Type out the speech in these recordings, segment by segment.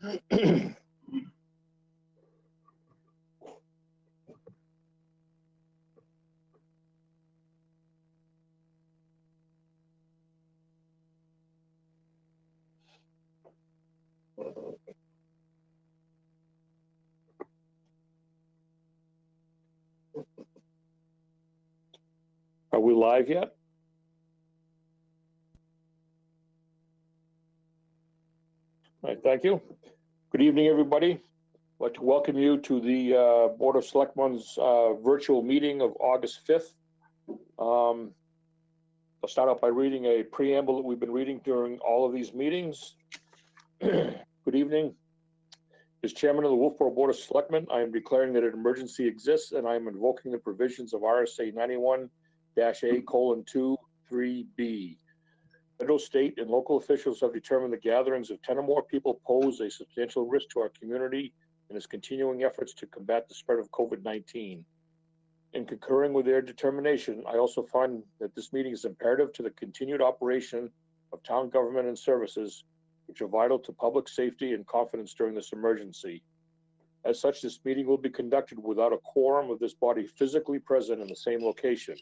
Are we live yet? All right, thank you. Good evening, everybody. I'd like to welcome you to the Board of Selectmen's virtual meeting of August 5th. I'll start out by reading a preamble that we've been reading during all of these meetings. Good evening. As chairman of the Wolfeboro Board of Selectmen, I am declaring that an emergency exists and I am invoking the provisions of RSA 91-A:2-3B. Federal, state, and local officials have determined the gatherings of 10 or more people pose a substantial risk to our community and its continuing efforts to combat the spread of COVID-19. In concurring with their determination, I also find that this meeting is imperative to the continued operation of town government and services, which are vital to public safety and confidence during this emergency. As such, this meeting will be conducted without a quorum of this body physically present in the same location.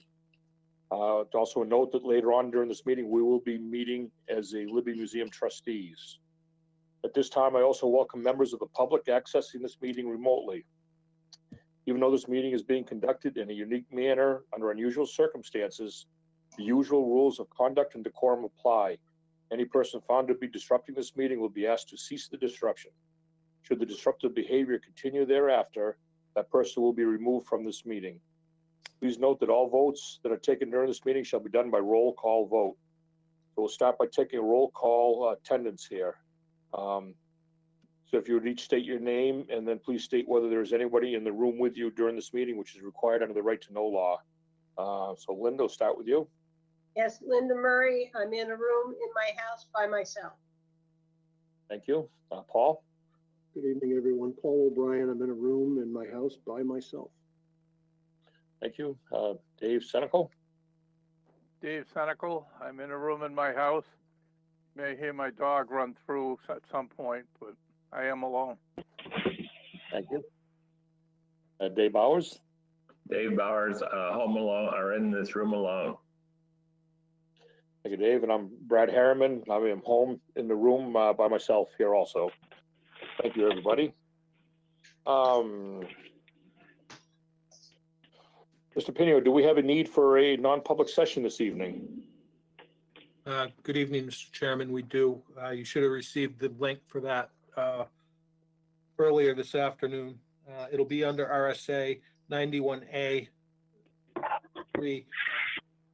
Also a note that later on during this meeting, we will be meeting as a Libby Museum trustees. At this time, I also welcome members of the public accessing this meeting remotely. Even though this meeting is being conducted in a unique manner under unusual circumstances, the usual rules of conduct and decorum apply. Any person found to be disrupting this meeting will be asked to cease the disruption. Should the disruptive behavior continue thereafter, that person will be removed from this meeting. Please note that all votes that are taken during this meeting shall be done by roll call vote. So we'll start by taking a roll call attendance here. So if you would each state your name and then please state whether there's anybody in the room with you during this meeting, which is required under the right to know law. So Linda, we'll start with you. Yes, Linda Murray. I'm in a room in my house by myself. Thank you. Paul? Good evening, everyone. Paul O'Brien. I'm in a room in my house by myself. Thank you. Dave Senecal? Dave Senecal. I'm in a room in my house. You may hear my dog run through at some point, but I am alone. Thank you. Dave Bowers? Dave Bowers, home alone, or in this room alone. Thank you, Dave. And I'm Brad Harriman. I am home in the room by myself here also. Thank you, everybody. Mr. Pino, do we have a need for a non-public session this evening? Good evening, Mr. Chairman. We do. You should have received the link for that earlier this afternoon. It'll be under RSA 91A 3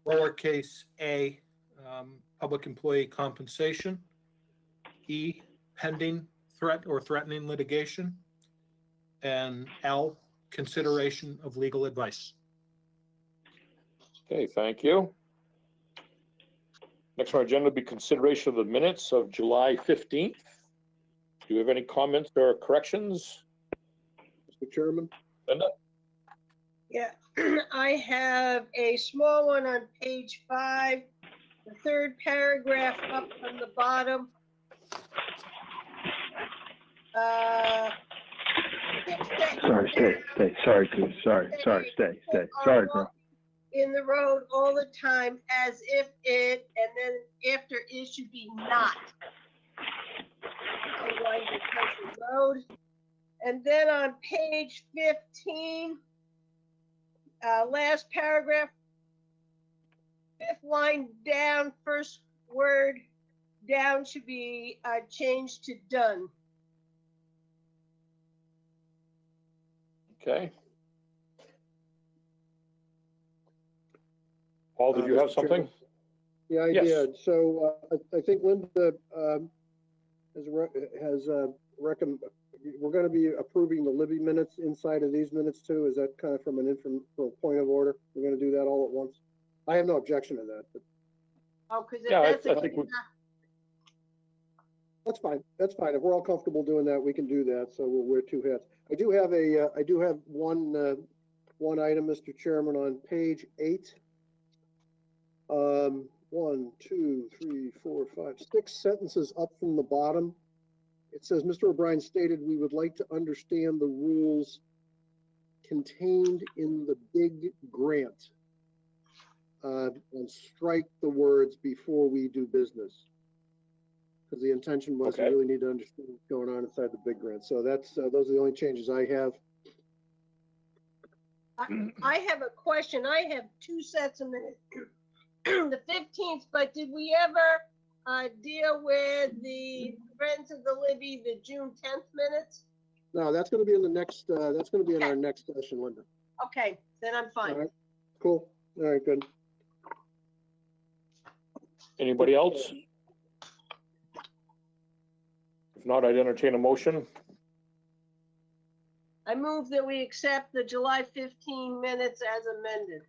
lowercase a, public employee compensation, E, pending threat or threatening litigation, and L, consideration of legal advice. Okay, thank you. Next on our agenda will be consideration of the minutes of July 15th. Do you have any comments or corrections? Mr. Chairman? Linda? Yeah, I have a small one on page 5, the third paragraph up from the bottom. Sorry, stay. Sorry, please. Sorry, stay. Sorry, girl. In the road all the time as if it, and then after it should be not. Road. And then on page 15, last paragraph, 5th line down, first word down should be changed to done. Okay. Paul, did you have something? Yeah, I did. So I think Linda has recommended, we're going to be approving the Libby minutes inside of these minutes too. Is that kind of from an point of order? We're going to do that all at once. I have no objection to that. But... Oh, because yeah, that's I think that's fine. That's fine. If we're all comfortable doing that, we can do that. So we'll wear two hats. I do have one item, Mr. Chairman, on page 8. 1, 2, 3, 4, 5, 6 sentences up from the bottom. it says, Mr. O'Brien stated we would like to understand the rules contained in the big grant. And strike the words before we do business. Because the intention was we Okay. really need to understand what's going on inside the big grant. So that's, those are the only changes I have. I have a question. I have 2 sets of minutes. The 15th, but did we ever deal with the Friends of the Libby, the June 10th minutes? No, that's gonna be in the next, that's gonna be in our next session, Linda. Okay, then I'm All fine. right, cool. All right, good. Anybody else? If not, I'd entertain a motion. I move that we accept the July 15 minutes as amended.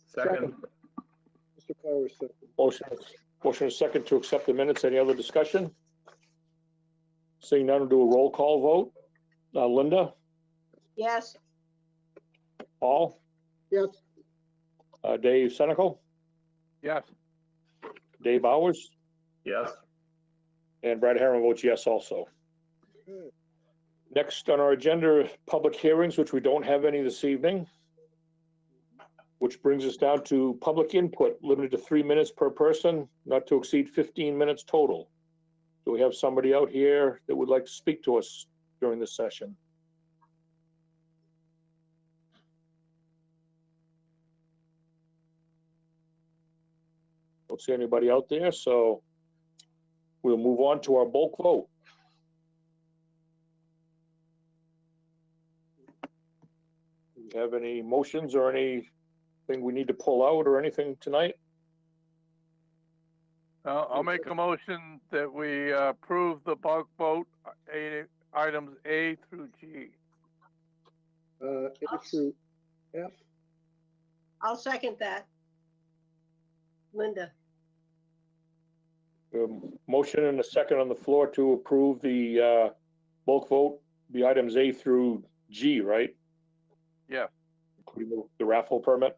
Second. Mr. Powers, second. Motion is second to accept the minutes. Any other discussion? Seeing none, we'll do a roll call vote. Linda, Yes, Paul, Yes, Dave Senical, Yes. Dave Bowers, Yes. and Brad Herron votes yes also. Okay. Next on our agenda, public hearings, which we don't have any this evening, which brings us down to public input, limited to 3 minutes per person, not to exceed 15 minutes total. Do we have somebody out here that would like to speak to us during this session? Don't see anybody out there, so we'll move on to our bulk vote. Do you have any motions or anything we need to pull out or anything tonight? I'll make a motion that we approve the bulk vote, items A through G. A through F. I'll second that. Linda, Motion and a second on the floor to approve the bulk vote, the items A through G, right? Yeah. Including the raffle permit.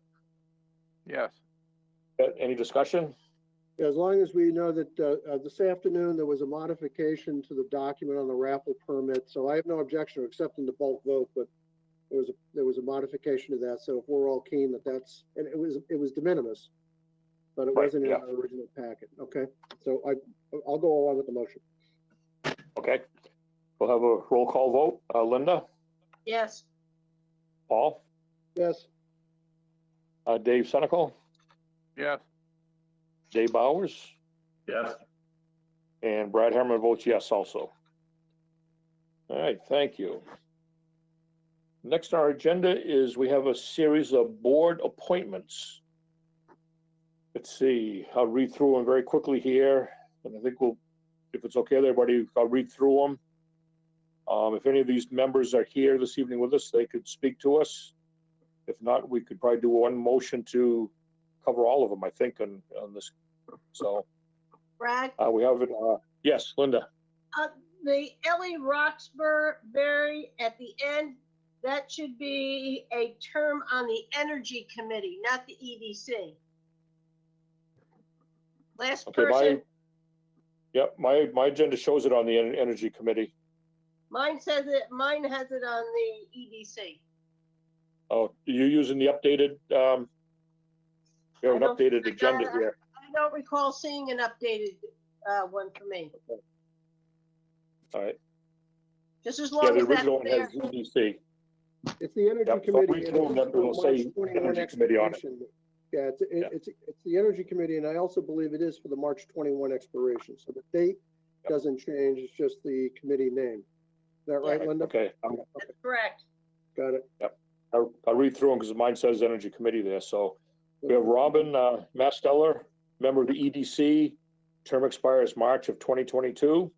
Yes. Any discussion? As long as we know that this afternoon, there was a modification to the document on the raffle permit, so I have no objection to accepting the bulk vote, but there was a modification to that, so if we're all keen that that's, and it was de minimis, but it Right, wasn't in yeah. our original packet, okay? So I'll go along with the motion. Okay. We'll have a roll call vote. Linda, yes, Paul, Yes, Dave Senical, Yes. Dave Bowers, Yes. and Brad Herman votes yes also. All right, thank you. Next on our agenda is we have a series of board appointments. Let's see, I'll read through them very quickly here, and I think we'll, if it's okay with everybody, I'll read through them. If any of these members are here this evening with us, they could speak to us. If not, we could probably do one motion to cover all of them, I think, on this. So Brad, we have it. Yes, Linda. the Ellie Roxbury at the end, that should be a term on the Energy Committee, not the EDC. Last Okay, person, my agenda shows it on the Energy Committee. mine has it on the EDC. Oh, you're using the updated, we have an I don't- updated agenda here. I don't recall seeing an updated one for me, All right. just as Yeah, long the as that's original one there. has EDC. it's the Energy Yep, so I'll Committee. read and through it's them, the it'll say March 21 Energy Committee on it. expiration. Yeah, it's the Energy Committee, and I also believe it is for the March 21 expiration. So the date doesn't change, it's just the committee name. Is that right, Yeah. Linda? Okay, That's correct. Got it. I'll read through them because mine says Energy Committee there. So we have Robin Masteller, member of the EDC, term expires March of 2022.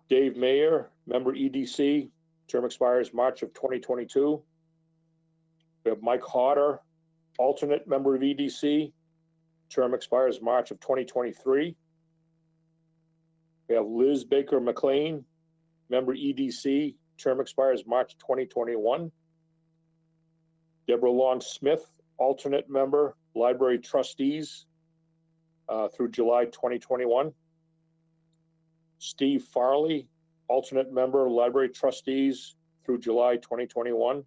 Dave Mayer, member EDC, term expires March of 2022. We have Mike Hodder, alternate member of EDC, term expires March of 2023. We have Liz Baker McLean, member EDC, term expires March 2021. Deborah Long Smith, alternate member, Library Trustees, through July 2021. Steve Farley, alternate member, Library Trustees through July 2021.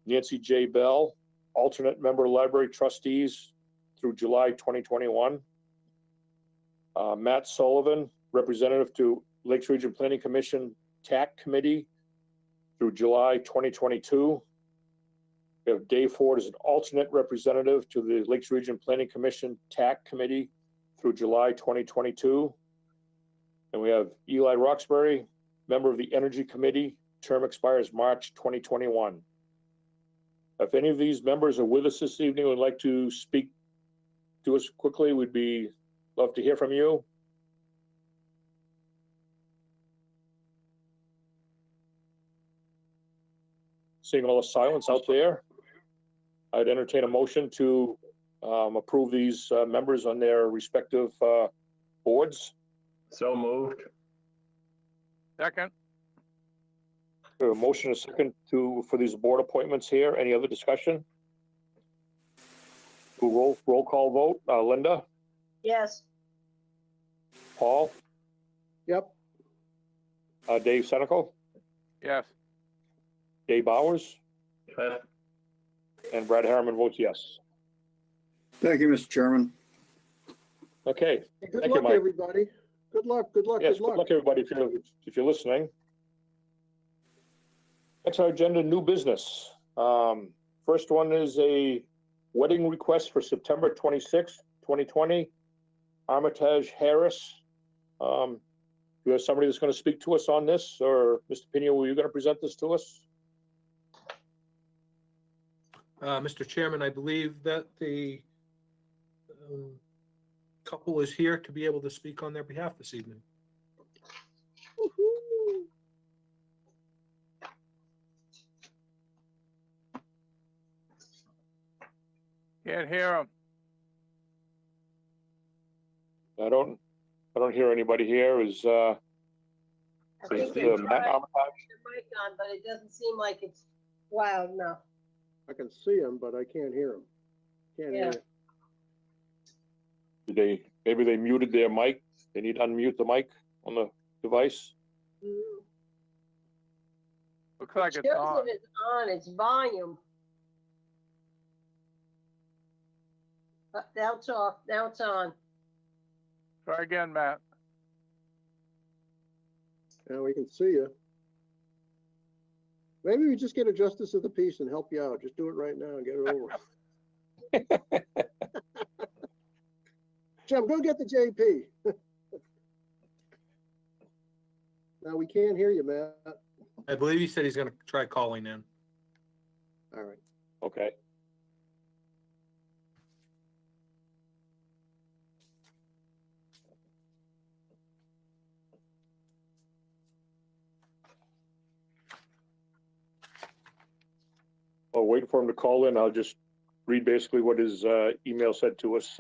Nancy J. Bell, alternate member, Library Trustees through July 2021. Matt Sullivan, representative to Lakes Region Planning Commission TAC Committee through July 2022. We have Dave Ford as an alternate representative to the Lakes Region Planning Commission TAC Committee through July 2022. And we have Eli Roxbury, member of the Energy Committee, term expires March 2021. If any of these members are with us this evening and would like to speak to us quickly, we'd love to hear from you. Seeing all the silence out there, I'd entertain a motion to approve these members on their respective boards. So moved. Second. A motion and a second for these board appointments here. Any other discussion? Roll call vote. Linda? Yes. Paul? Yep. Dave Senecal? Yes. Dave Bowers? Yes. And Brad Harriman votes yes. Thank you, Mr. Chairman. Okay. Good Thank you, luck, Mike. everybody. Good luck, good luck, Yes, good luck. everybody, if you're listening. Next on our agenda, new business. First one is a wedding request for September 26th, 2020. Armitage Harris. Do you have somebody that's going to speak to us on this, or Mr. Pino, were you going to present this to us? Mr. Chairman, I believe that the couple is here to be able to speak on their behalf this evening. Woohoo. Can't hear him. I don't hear anybody here. Is I think they Matt tried Armitage? the mic on, but it doesn't seem like it's loud enough. I can see him, but I can't hear him. Can't hear Yeah. him. Maybe they muted their mic. They need to unmute the mic on the device. Looks like It it's shows on. that it's on, it's volume. Now it's off, now it's on. Try again, Matt. Now we can see you. Maybe we just get a justice of the peace and help you out. Just do it right now and get it over. Jim, go get the JP. Now we can't hear you, Matt. I believe he said he's going to try calling in. All right. Okay. While waiting for him to call in, I'll just read basically what his email said to us.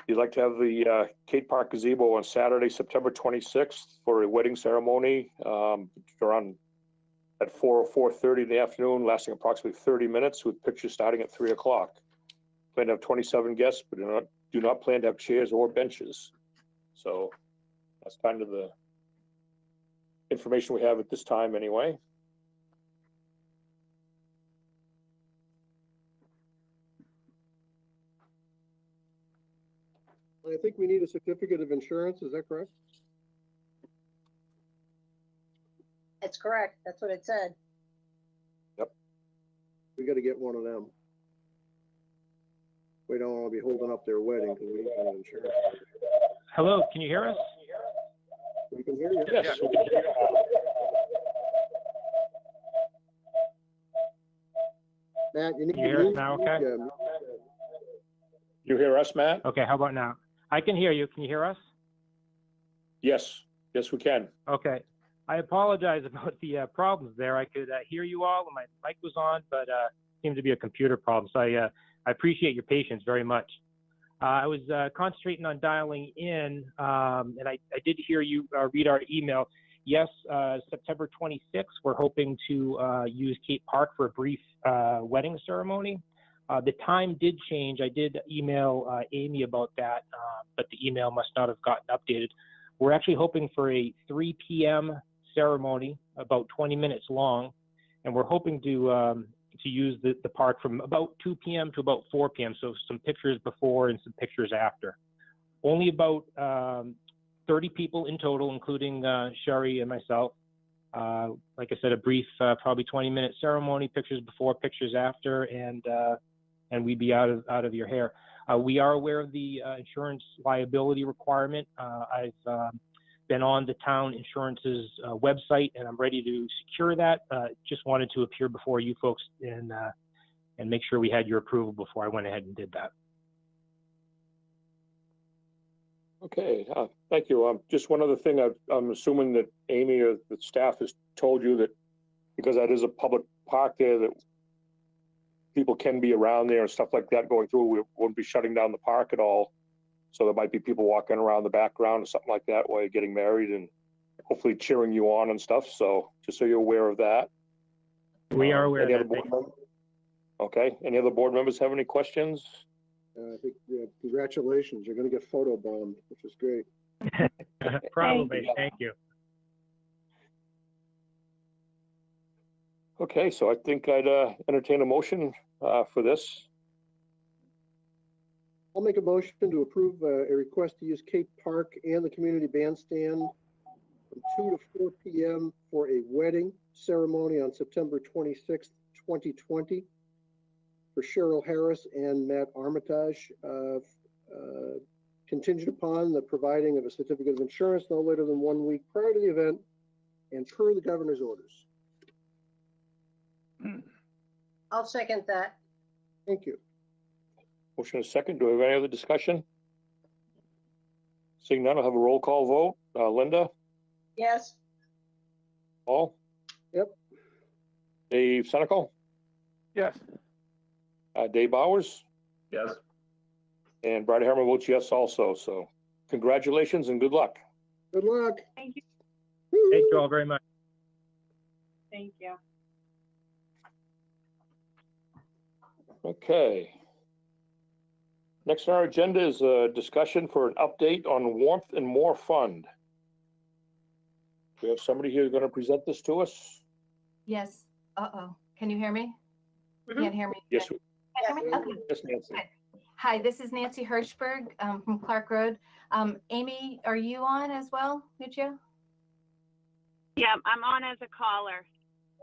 He'd like to have the Kate Park gazebo on Saturday, September 26th for a wedding ceremony around at 4 or 4:30 in the afternoon, lasting approximately 30 minutes with pictures starting at 3 o'clock. Plan to have 27 guests, but do not plan to have chairs or benches. So that's kind of the information we have at this time anyway. I think we need a certificate of insurance. Is that correct? That's correct, that's what it said. We got to get one of them. We don't want to be holding up their wedding because we don't have insurance. Hello, can you hear us? We can hear you. Yes. we can hear you. Matt, you need Can you hear us now, okay? You hear us, Matt? Okay, how about now? I can hear you. Can you hear us? Yes. Yes, we can. Okay. I apologize about the problems there. I could hear you all and my mic was on, but seemed to be a computer problem. So I appreciate your patience very much. I was concentrating on dialing in, and I did hear you read our email. Yes, September 26th, we're hoping to use Cape Park for a brief wedding ceremony. The time did change. I did email Amy about that, but the email must not have gotten updated. We're actually hoping for a 3 p.m. ceremony, about 20 minutes long, and we're hoping to use the park from about 2 p.m. to about 4 p.m. So some pictures before and some pictures after. Only about 30 people in total, including Sherry and myself. Like I said, a brief, probably 20-minute ceremony, pictures before, pictures after, and we'd be out of your hair. We are aware of the insurance liability requirement. I've been on the town insurance's website, and I'm ready to secure that. Just wanted to appear before you folks and make sure we had your approval before I went ahead and did that. Okay, thank you. Just one other thing, I'm assuming that Amy or the staff has told you that because that is a public park there, that people can be around there and stuff like that going through. We won't be shutting down the park at all. So there might be people walking around the background or something like that while you're getting married and hopefully cheering you on and stuff. So just so you're aware of that. We are aware any of other that. board members? Okay, any other board members have any questions? I think, congratulations, you're gonna get photobombed, which is great. Probably, thank you. Okay, so I think I'd entertain a motion for this. I'll make a motion to approve a request to use Cape Park and the community bandstand from 2 to 4 p.m. for a wedding ceremony on September 26th, 2020 for Cheryl Harris and Matt Armitage, contingent upon the providing of a certificate of insurance no later than 1 week prior to the event and per the governor's orders. I'll second that. Thank you. Motion is second. Do we have any other discussion? Seeing none, I'll have a roll call vote. Linda? Yes. Paul? Yep. Dave Senical? Yes. Dave Bowers? Yes. And Brad Harriman votes yes also. So congratulations and good luck. Good luck. Thank you. Thank you all very much. Thank you. Okay. Next on our agenda is a discussion for an update on Warmth and More Fund. We have somebody here who's going to present this to us. Yes. Uh-oh. Can you hear me? Mhm. Can't hear me? Yes, Can you hear me? Okay. yes, Nancy. Good. Hi, this is Nancy Hirschberg from Clark Road. Amy, are you on as well, Lucia? Yeah, I'm on as a caller.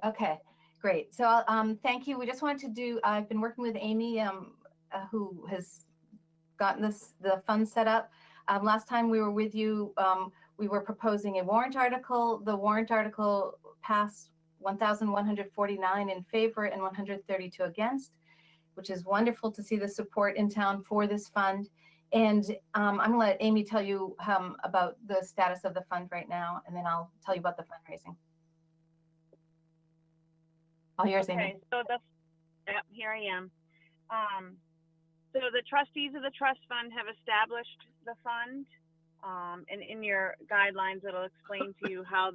Okay, great. So thank you. We just wanted to do, I've been working with Amy who has gotten the fund set up. Last time we were with you, we were proposing a warrant article. The warrant article passed 1,149 in favor and 132 against, which is wonderful to see the support in town for this fund. And I'm gonna let Amy tell you about the status of the fund right now, and then I'll tell you about the fundraising. All yours, Amy. Okay, so here I am. So the trustees of the trust fund have established the fund, and in your guidelines, it'll explain to you how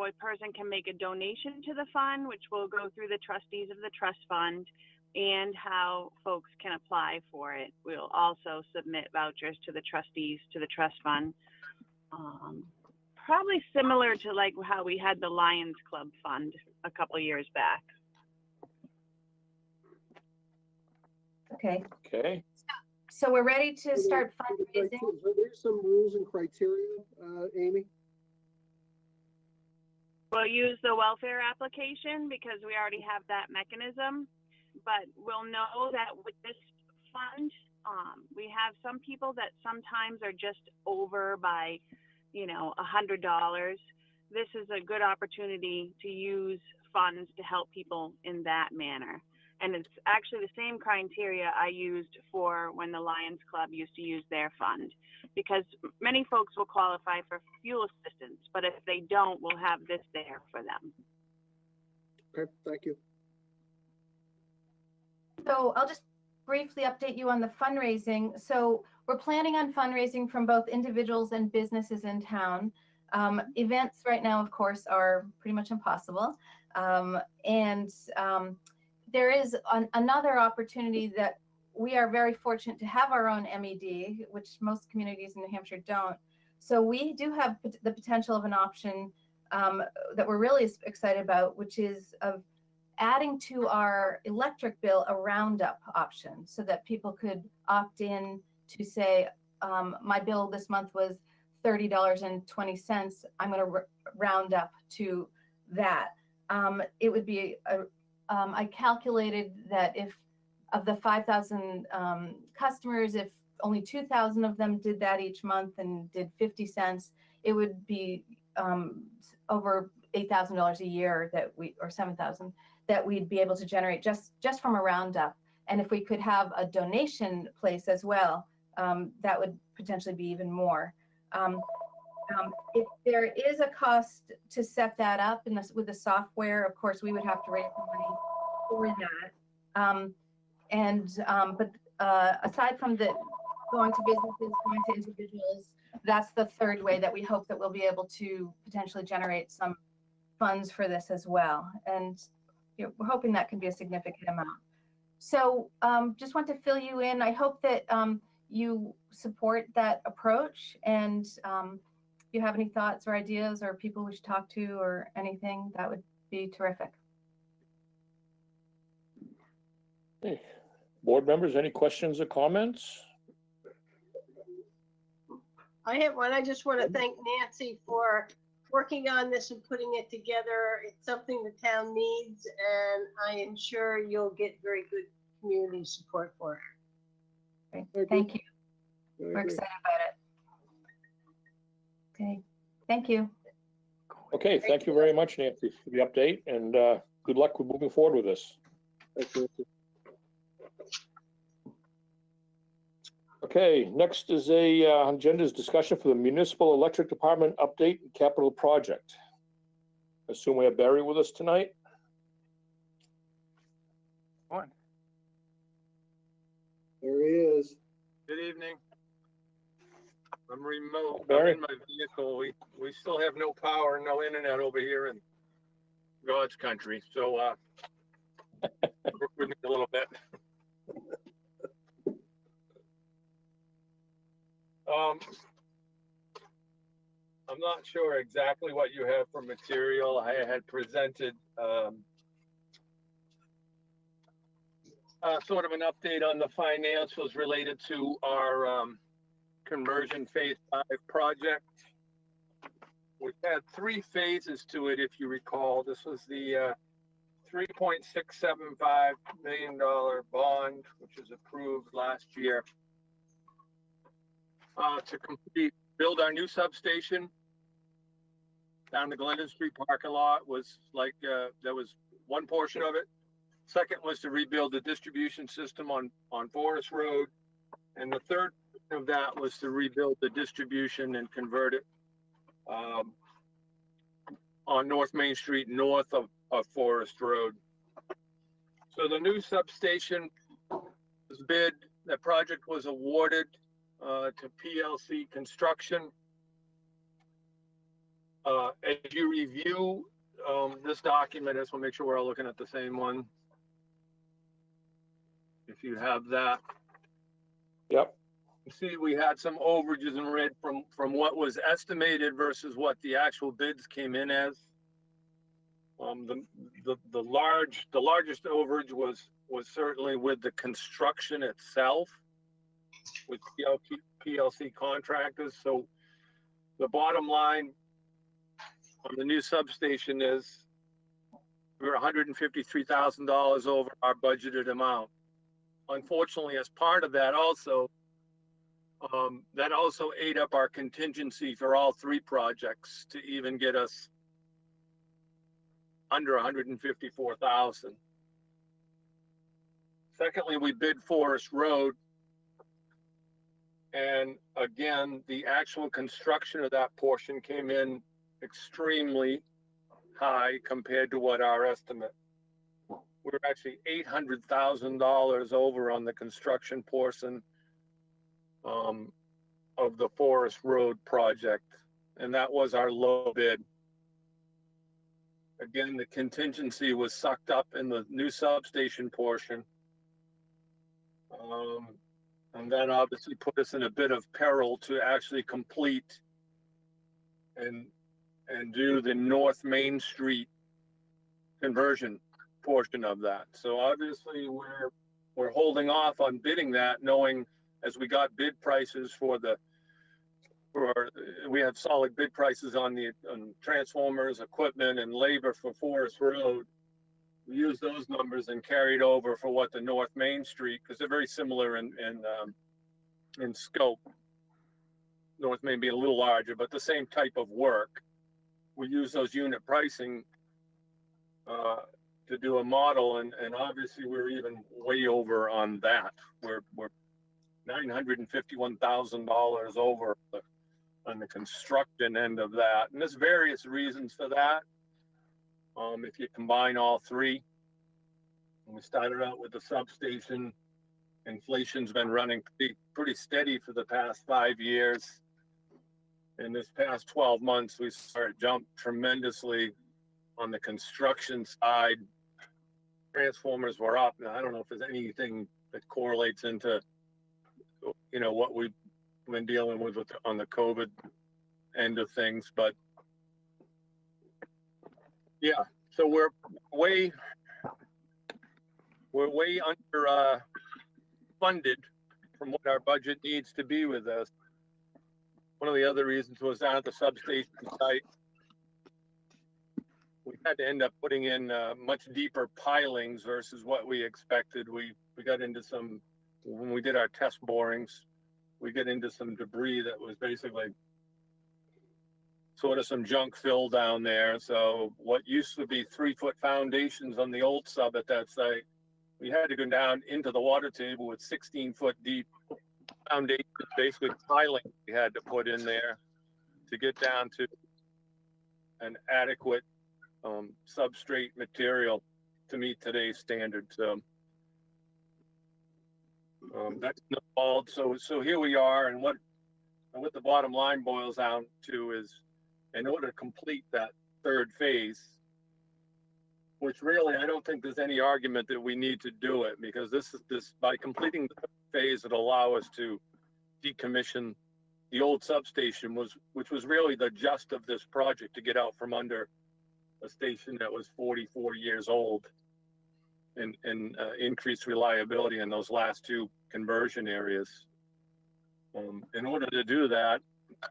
a person can make a donation to the fund, which will go through the trustees of the trust fund, and how folks can apply for it. We'll also submit vouchers to the trustees to the trust fund. Probably similar to like how we had the Lions Club fund a couple years back. Okay. Okay. So we're ready to start Are fundraising. there some rules and criteria, Amy? We'll use the welfare application because we already have that mechanism, but we'll know that with this fund, we have some people that sometimes are just over by, $100. This is a good opportunity to use funds to help people in that manner. And it's actually the same criteria I used for when the Lions Club used to use their fund, because many folks will qualify for fuel assistance, but if they don't, we'll have this there for them. Okay, thank you. So I'll just briefly update you on the fundraising. So we're planning on fundraising from both individuals and businesses in town. Events right now, of course, are pretty much impossible. There is another opportunity that we are very fortunate to have our own MED, which most communities in New Hampshire don't. So we do have the potential of an option that we're really excited about, which is of adding to our electric bill a roundup option so that people could opt in to say, my bill this month was $30.20. I'm going to round up to that. It would be, I calculated that if of the 5,000 customers, if only 2,000 of them did that each month and did 50 cents, it would be over $8,000 a year that we, or 7,000, that we'd be able to generate just from a roundup. And if we could have a donation place as well, that would potentially be even more. If there is a cost to set that up in this, with the software, of course, we would have to raise the money for that. But aside from the going to businesses, going to individuals, that's the third way that we hope that we'll be able to potentially generate some funds for this as well. And you know, we're hoping that can be a significant amount. So just want to fill you in. I hope that you support that approach, and if you have any thoughts or ideas or people we should talk to or anything, that would be terrific. Hey, board members, any questions or comments? I have one. I just want to thank Nancy for working on this and putting it together. It's something the town needs, and I am sure you'll get very good community support for it. Great. Thank you. We're excited about it. Okay. Thank you. Okay, thank you very much, Nancy, for the update, and good luck with moving forward with this. Thank you. Okay, next is agenda's discussion for the Municipal Electric Department update and capital project. I assume we have Barry with us tonight. One. There he is. Good evening. I'm remote. Barry? I'm in my vehicle. We still have no power, no internet over here in God's country. So work with me a little bit. I'm not sure exactly what you have for material. I had presented sort of an update on the financials related to our conversion phase 5 project. We've had 3 phases to it, if you recall. This was the $3.675 million bond, which was approved last year to build our new substation down the Glendon Street parking lot. Was like that was one portion of it. Second was to rebuild the distribution system on Forest Road, and the third of that was to rebuild the distribution and convert it on North Main Street north of Forest Road. So the new substation was bid. The project was awarded to PLC Construction. As you review this document, I just want to make sure we're all looking at the same one. If you have that. Yep. You see, we had some overages in red from what was estimated versus what the actual bids came in as. The largest overage was certainly with the construction itself, with PLC contractors. So the bottom line on the new substation is we're $153,000 over our budgeted amount. Unfortunately, as part of that also, that also ate up our contingency for all 3 projects to even get us under 154,000. Secondly, we bid Forest Road. And again, the actual construction of that portion came in extremely high compared to what our estimate. We're actually $800,000 over on the construction portion of the Forest Road project. And that was our low bid. Again, the contingency was sucked up in the new substation portion. And that obviously put us in a bit of peril to actually complete and do the North Main Street conversion portion of that. So obviously we're holding off on bidding that, knowing as we got bid prices we have solid bid prices on transformers, equipment, and labor for Forest Road. We used those numbers and carried over for what the North Main Street, because they're very similar in scope. North Main being a little larger, but the same type of work. We use those unit pricing to do a model, and obviously we're even way over on that. We're $951,000 over on the construction end of that, and there's various reasons for that. If you combine all three, we started out with the substation. Inflation's been running pretty steady for the past 5 years. In this past 12 months, we started jumped tremendously on the construction side. Transformers were up. Now, I don't know if there's anything that correlates into, what we've been dealing with on the COVID end of things, but yeah, so we're way under funded from what our budget needs to be with this. One of the other reasons was down at the substation site, we had to end up putting in much deeper pilings versus what we expected. We got into when we did our test borings, we get into some debris that was basically sort of some junk fill down there. So what used to be 3-foot foundations on the old sub at that site, we had to go down into the water table with 16-foot deep foundations, basically piling we had to put in there to get down to an adequate substrate material to meet today's standards. So that's involved. So here we are, and what the bottom line boils down to is, in order to complete that third phase, which really I don't think there's any argument that we need to do it, because this by completing the third phase, it'll allow us to decommission the old substation, which was really the gist of this project, to get out from under a station that was 44 years old, and increase reliability in those last two conversion areas. In order to do that,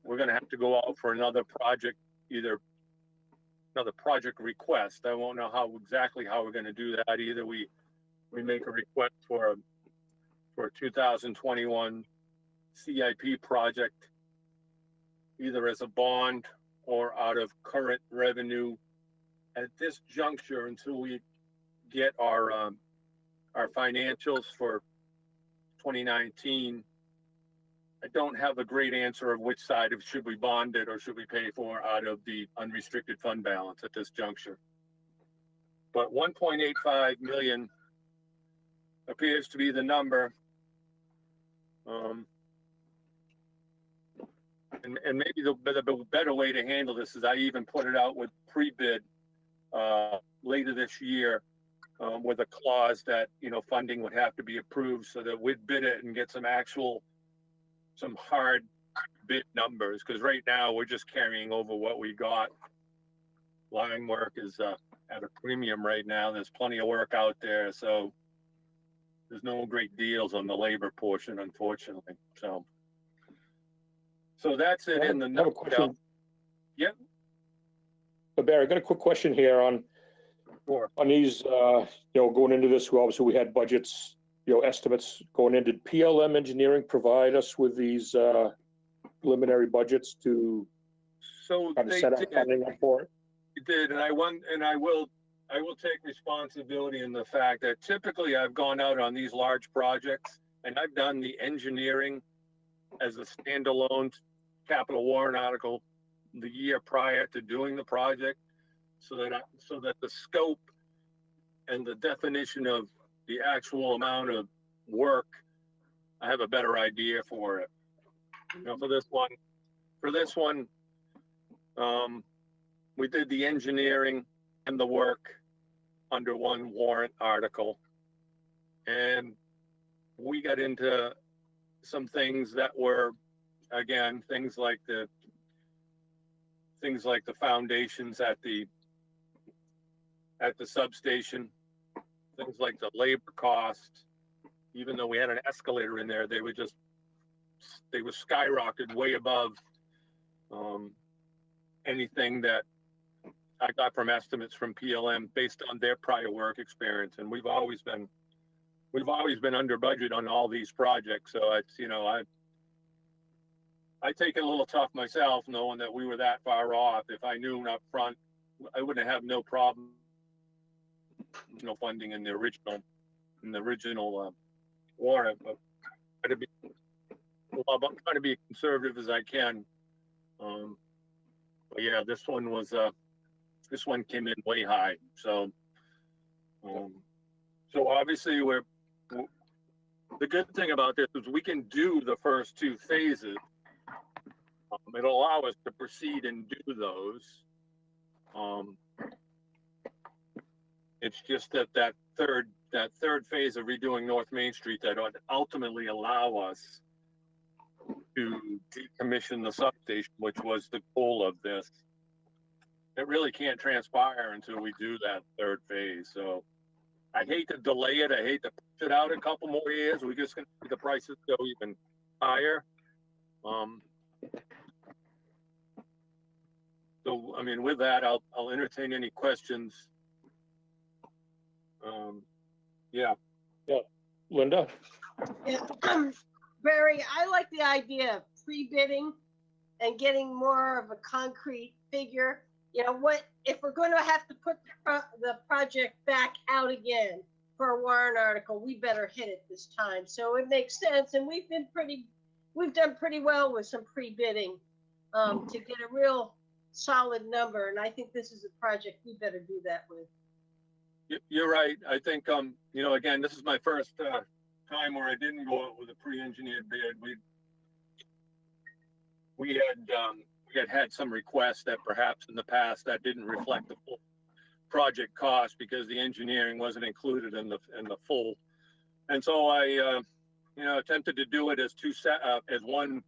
we're going to have to go out for another project, either another project request. I won't know exactly how we're going to do that. Either we make a request for a 2021 CIP project, either as a bond or out of current revenue. At this juncture, until we get our financials for 2019, I don't have a great answer of which side of should we bond it or should we pay for out of the unrestricted fund balance at this juncture. But 1.85 million appears to be the number. And maybe the better way to handle this is I even put it out with pre-bid later this year, with a clause that funding would have to be approved, so that we'd bid it and get some hard bid numbers, because right now we're just carrying over what we got. Line work is at a premium right now. There's plenty of work out there, so there's no great deals on the labor portion, unfortunately. So that's it in the nutshell. Yep. So Barry, I got a quick question here on these, going into this. Obviously, we had budgets, estimates going in. Did PLM Engineering provide us with these preliminary budgets to kind of set up funding for it? It did, and I will take responsibility in the fact that typically I've gone out on these large projects and I've done the engineering as a standalone capital warrant article the year prior to doing the project, so that the scope and the definition of the actual amount of work, I have a better idea for it. For this one, we did the engineering and the work under one warrant article, and we got into some things that were, again, things like the things like the foundations at the substation, things like the labor cost. Even though we had an escalator in there, they were skyrocketed way above anything that I got from estimates from PLM based on their prior work experience. And we've always been under budget on all these projects. So it's, I take it a little tough myself, knowing that we were that far off. If I knew up front, I wouldn't have no problem, funding in the original warrant. But I'm trying to be conservative as I can. But yeah, this one came in way high. So obviously the good thing about this is we can do the first two phases. It'll allow us to proceed and do those. It's just that third phase of redoing North Main Street that would ultimately allow us to decommission the substation, which was the goal of this. It really can't transpire until we do that third phase. So I hate to delay it. I hate to push it out a couple more years. We're just going to see the prices go even higher. So, I mean, with that, I'll entertain any questions. Yeah. Linda? Yeah. Barry, I like the idea of pre-bidding and getting more of a concrete figure. What if we're going to have to put the project back out again for a warrant article, we better hit it this time. So it makes sense, and we've done pretty well with some pre-bidding to get a real solid number, and I think this is a project we better do that with. You're right. I think again, this is my first time where I didn't go out with a pre-engineered bid. We had some requests that perhaps in the past that didn't reflect the full project cost because the engineering wasn't included in the full. And so I attempted to do it as as one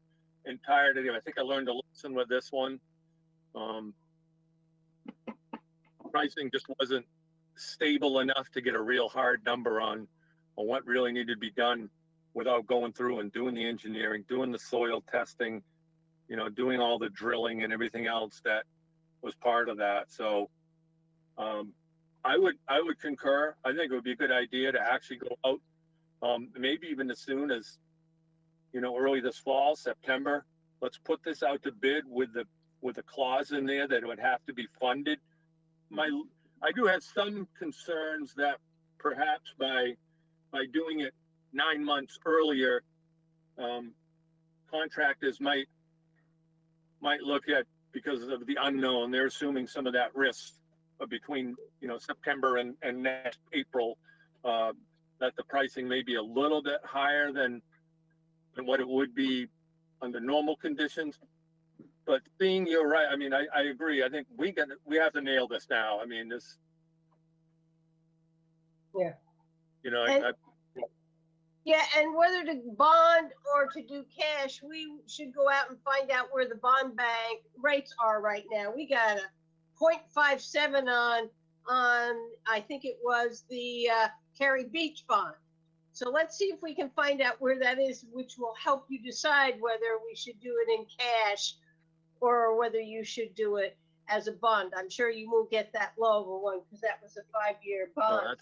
entirety. I think I learned a lesson with this one. Pricing just wasn't stable enough to get a real hard number on what really needed to be done without going through and doing the engineering, doing the soil testing, doing all the drilling and everything else that was part of that. So I would concur. I think it would be a good idea to actually go out, maybe even as soon as, early this fall, September. Let's put this out to bid with a clause in there that it would have to be funded. I do have some concerns that perhaps by doing it 9 months earlier, contractors might look at, because of the unknown, they're assuming some of that risk between September and next April, that the pricing may be a little bit higher than what it would be under normal conditions. But seeing you're right, I mean, I agree. I think we have to nail this now. I mean, this. Yeah. And and whether to bond or to do cash, we should go out and find out where the bond bank rates are right now. We got a 0.57 on I think it was the Cary Beach bond. So let's see if we can find out where that is, which will help you decide whether we should do it in cash or whether you should do it as a bond. I'm sure you won't get that low of a one because that was a 5-year bond.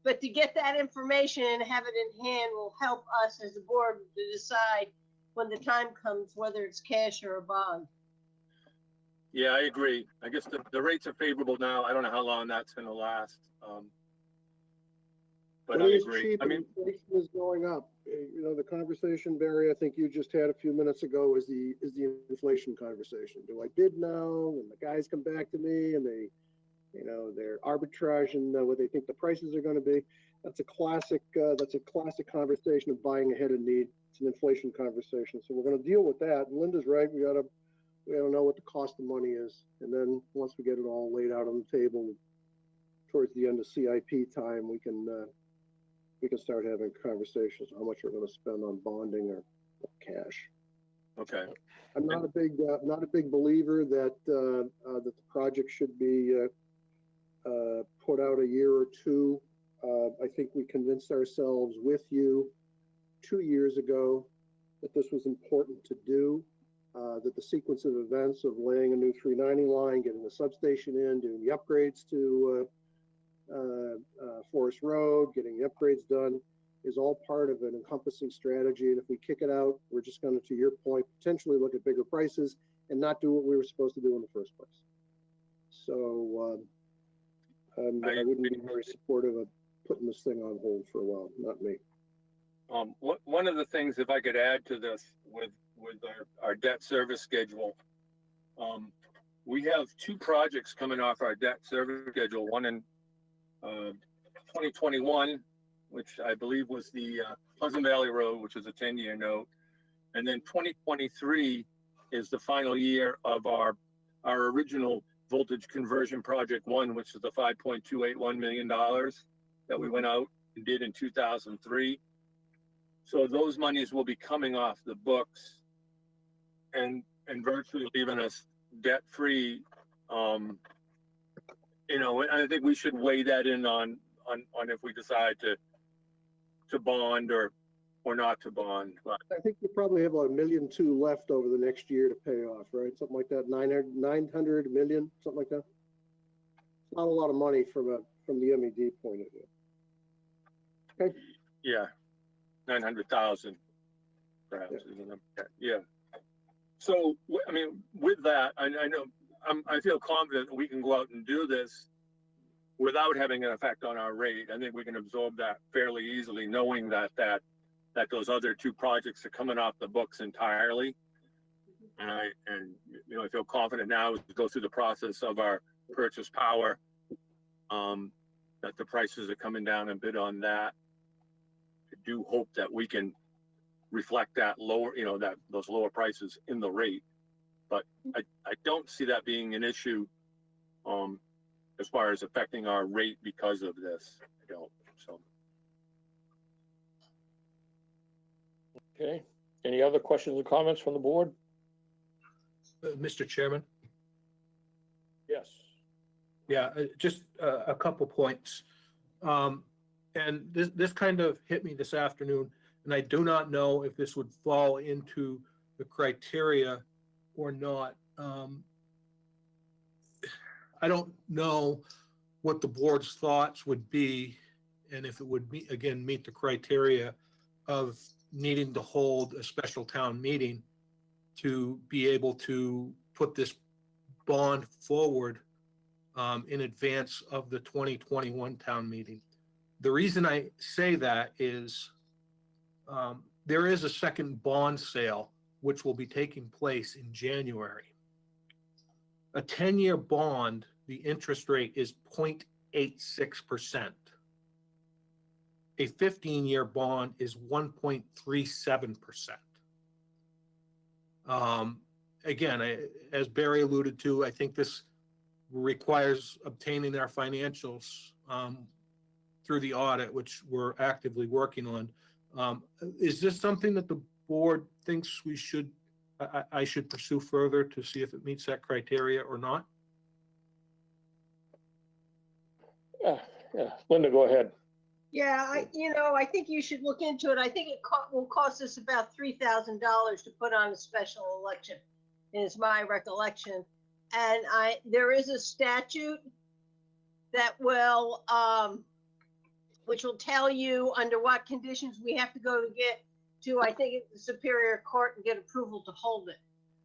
But to get that information and have it in hand will help us as a board to decide when the time comes whether it's cash or a bond. Yeah, I agree. I guess the rates are favorable now. I don't know how long that's going to last. But I agree. I mean, inflation is going up. The conversation, Barry, I think you just had a few minutes ago is the inflation conversation. Do I bid now? And the guys come back to me and they're arbitraging what they think the prices are going to be. That's a classic conversation of buying ahead of need. It's an inflation conversation. So we're going to deal with that. And Linda's right. We gotta know what the cost of money is. And then once we get it all laid out on the table towards the end of CIP time, we can start having conversations on how much we're going to spend on bonding or cash. Okay. I'm not a big believer that that the project should be put out a year or two. I think we convinced ourselves with you 2 years ago that this was important to do, that the sequence of events of laying a new 390 line, getting the substation in, doing the upgrades to Forest Road, getting the upgrades done is all part of an encompassing strategy. And if we kick it out, we're just going to your point, potentially look at bigger prices and not do what we were supposed to do in the first place. So I wouldn't be very supportive of putting this thing on hold for a while, not me. One of the things, if I could add to this with our debt service schedule, we have 2 projects coming off our debt service schedule, one in 2021, which I believe was the Pleasant Valley Road, which is a 10-year note. And then 2023 is the final year of our original voltage conversion project 1, which is the $5.281 million that we went out and did in 2003. So those monies will be coming off the books and virtually leaving us debt free. You know, I think we should weigh that in on if we decide to bond or not to bond. But I think we probably have about $1.2 million left over the next year to pay off, right? Something like that, 900 million, something like that. It's not a lot of money from the MED point of view. Okay. Yeah, 900,000, perhaps. Yeah. Yeah. So I mean, with that, I know I feel confident that we can go out and do this without having an effect on our rate. I think we can absorb that fairly easily, knowing that those other 2 projects are coming off the books entirely. And you know, I feel confident now as we go through the process of our purchase power, that the prices are coming down a bit on that. I do hope that we can reflect that lower, you know, those lower prices in the rate. But I don't see that being an issue as far as affecting our rate because of this. I don't. So. Okay. Any other questions or comments from the board? Mr. Chairman? Yes. Yeah, just a couple points. And this kind of hit me this afternoon, and I do not know if this would fall into the criteria or not. I don't know what the board's thoughts would be, and if it would meet the criteria of needing to hold a special town meeting to be able to put this bond forward in advance of the 2021 town meeting. The reason I say that is there is a second bond sale which will be taking place in January. A 10-year bond, the interest rate is 0.86%. A 15-year bond is 1.37%. Again, as Barry alluded to, I think this requires obtaining our financials through the audit, which we're actively working on. Is this something that the board thinks I should pursue further to see if it meets that criteria or not? Yeah. Linda, go ahead. Yeah, I think you should look into it. I think it will cost us about $3,000 to put on a special election, is my recollection. And there is a statute that will, which will tell you under what conditions we have to go to get to, I think, the Superior Court and get approval to hold it.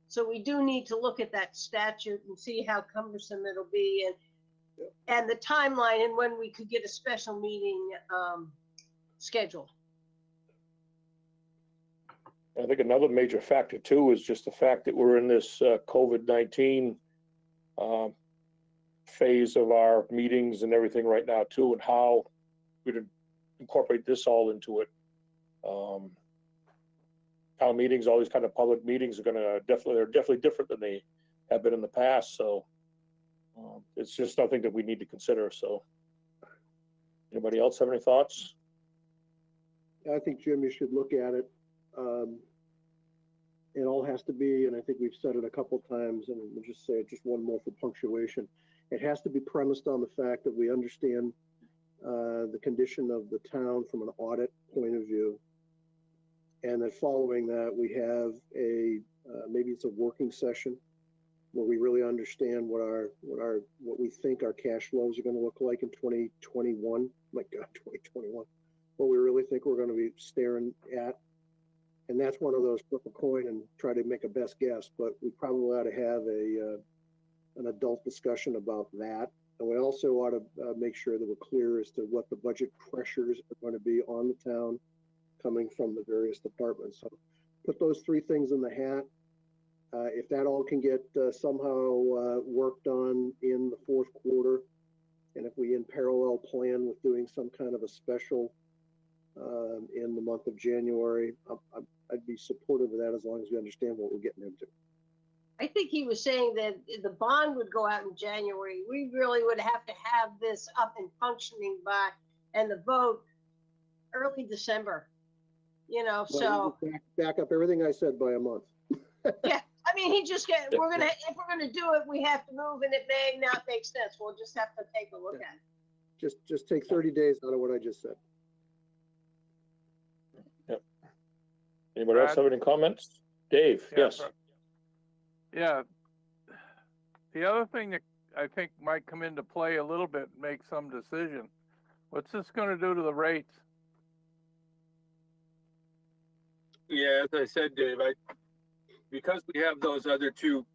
So we do need to look at that statute and see how cumbersome it'll be and the timeline and when we could get a special meeting scheduled. I think another major factor too is just the fact that we're in this COVID-19 phase of our meetings and everything right now too, and how we'd incorporate this all into it. Town meetings, all these kind of public meetings they're definitely different than they have been in the past. So it's just something that we need to consider. So anybody else have any thoughts? I think, Jim, you should look at it. it all has to be, and I think we've said it a couple times, and we'll just say it just one more for punctuation. It has to be premised on the fact that we understand the condition of the town from an audit point of view. And that following that, we have a, maybe it's a working session where we really understand what we think our cash flows are going to look like in 2021. My God, 2021. What we really think we're going to be staring at. And that's one of those flip a coin and try to make a best guess, but we probably ought to have an adult discussion about that. And we also ought to make sure that we're clear as to what the budget pressures are going to be on the town coming from the various departments. So put those three things in the hat. If that all can get somehow worked on in the fourth quarter, and if we in parallel plan with doing some kind of a special in the month of January, I'd be supportive of that as long as we understand what we're getting into. I think he was saying that the bond would go out in January. We really would have to have this up and functioning by, and the vote early December, you know, Well, so. back up everything I said by a month. Yeah, I mean, if we're gonna do it, we have to move, and it may not make sense. We'll just have to take a look at it. Just take 30 days out of what I just said. Yep. Anybody else have any comments? Dave, yes. Yeah. The other thing that I think might come into play a little bit, make some decision. What's this going to do to the rates? Yeah, as I said, Dave, because we have those other two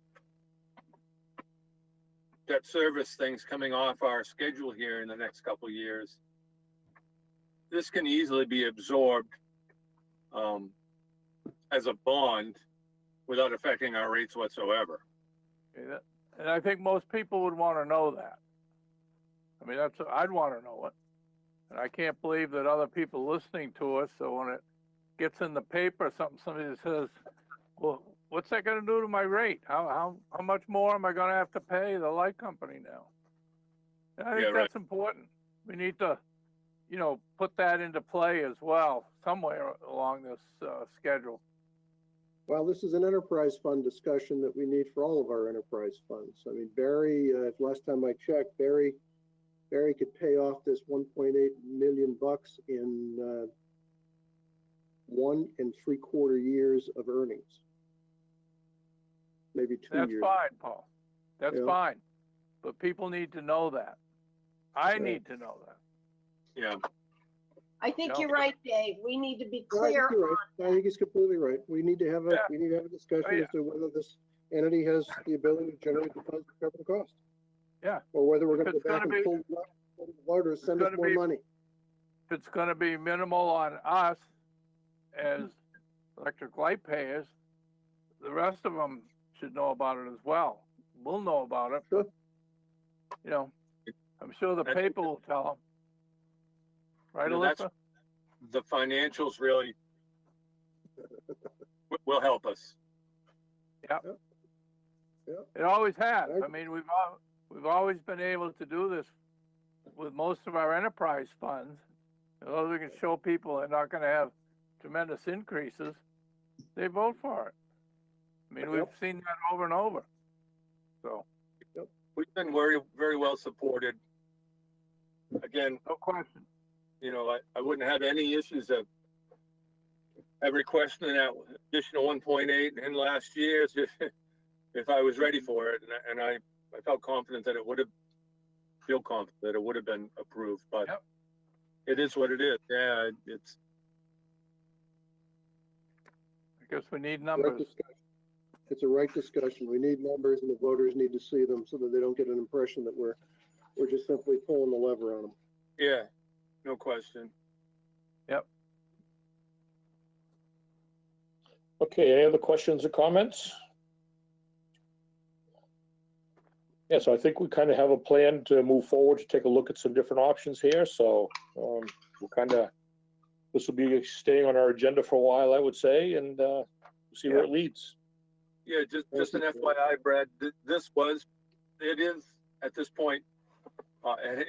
debt service things coming off our schedule here in the next couple of years, this can easily be absorbed as a bond without affecting our rates whatsoever. And I think most people would want to know that. I mean, I'd want to know it. And I can't believe that other people listening to us, so when it gets in the paper, somebody says, well, what's that going to do to my rate? How much more am I going to have to pay the light company now? And I think that's important. We need to, you know, put that into play as well, somewhere along this schedule. Well, this is an enterprise fund discussion that we need for all of our enterprise funds. I mean, Barry, last time I checked, Barry could pay off this 1.8 million bucks in 1 3/4 years of earnings. Maybe 2 years. That's fine, Paul. That's fine. But people need to know that. I need to know that. Yeah. I think you're right, Dave. We need to be clear. I think he's completely right. We need to have a discussion as to whether this entity has the ability to generate the funds to cover the cost. Yeah. Or whether we're going to go back and pull the water, send us more money. If it's going to be minimal on us as electric light payers, the rest of them should know about it as well. We'll know about it. Sure. You know, I'm sure the paper will tell them. Right, Alyssa? The financials really will help us. Yeah. It always has. I mean, we've always been able to do this with most of our enterprise funds. As long as we can show people they're not going to have tremendous increases, they vote for it. I mean, we've seen that over and over. So we've been very, very well supported. Again, no question. You know, I wouldn't have any issues of requesting that additional 1.8 in last year if I was ready for it, and I felt confident that it would have been approved. But it is what it is. Yeah, it's. I guess we need numbers. It's a right discussion. We need numbers, and the voters need to see them so that they don't get an impression that we're just simply pulling the lever on them. Yeah. No question. Yep. Okay, any other questions or comments? Yeah, so I think we kind of have a plan to move forward to take a look at some different options here. So we'll this will be staying on our agenda for a while, I would say, and we'll see where it leads. Yeah, just an FYI, Brad, it is at this point,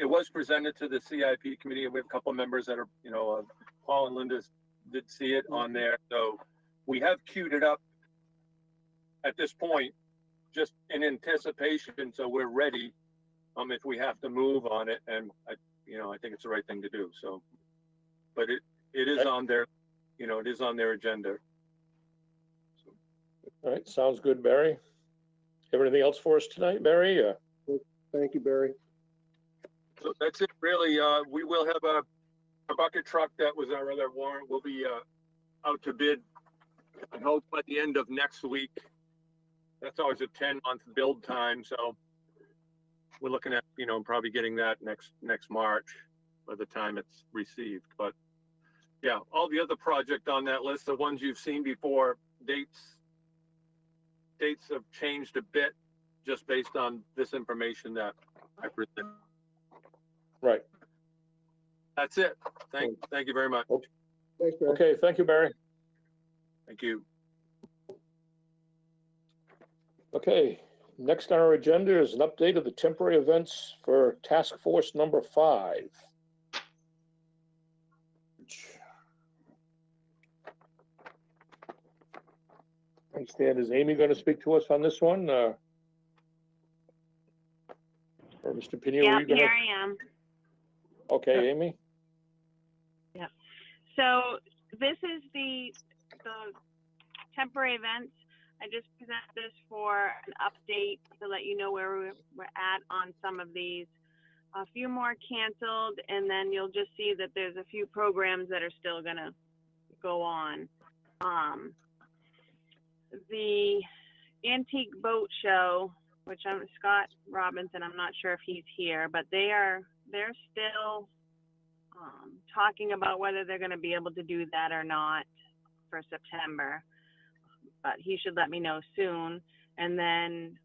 it was presented to the CIP committee. We have a couple of members that are, you know, Paul and Linda did see it on there. So we have queued it up at this point, just in anticipation, so we're ready, if we have to move on it, and I think it's the right thing to do, so. But it is on their, it is on their agenda. All right, sounds good, Barry. Have anything else for us tonight, Barry? Thank you, Barry. So that's it, really. We will have a bucket truck, that was our other warrant, will be out to bid, I hope by the end of next week. That's always a 10-month build time, so we're looking at, probably getting that next March by the time it's received. But yeah, all the other projects on that list, the ones you've seen before, dates have changed a bit just based on this information that I presented. Right. That's it. Thank you very much. Thanks, Barry. Okay, thank you, Barry. Thank you. Okay, next on our agenda is an update of the temporary events for Task Force number 5. I understand, is Amy going to speak to us on this one? Or Mr. Pinion? Yep, here I am. Okay, Amy. Yep. So this is the temporary events. I just present this for an update to let you know where we're at on some of these. A few more canceled, and then you'll just see that there's a few programs that are still gonna go on. The Antique Boat Show, which I'm Scott Robinson, I'm not sure if he's here, but they're still talking about whether they're going to be able to do that or not for September, but he should let me know soon. And then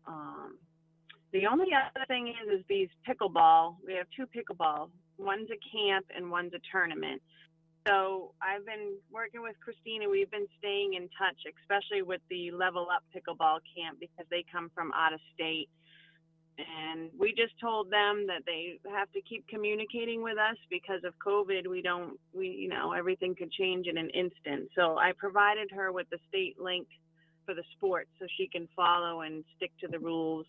the only other thing is these pickleball. We have 2 pickleball. One's a camp and one's a tournament. So I've been working with Christina. We've been staying in touch, especially with the Level Up Pickleball Camp, because they come from out of state. And we just told them that they have to keep communicating with us because of COVID. Everything could change in an instant. So I provided her with the state link for the sport so she can follow and stick to the rules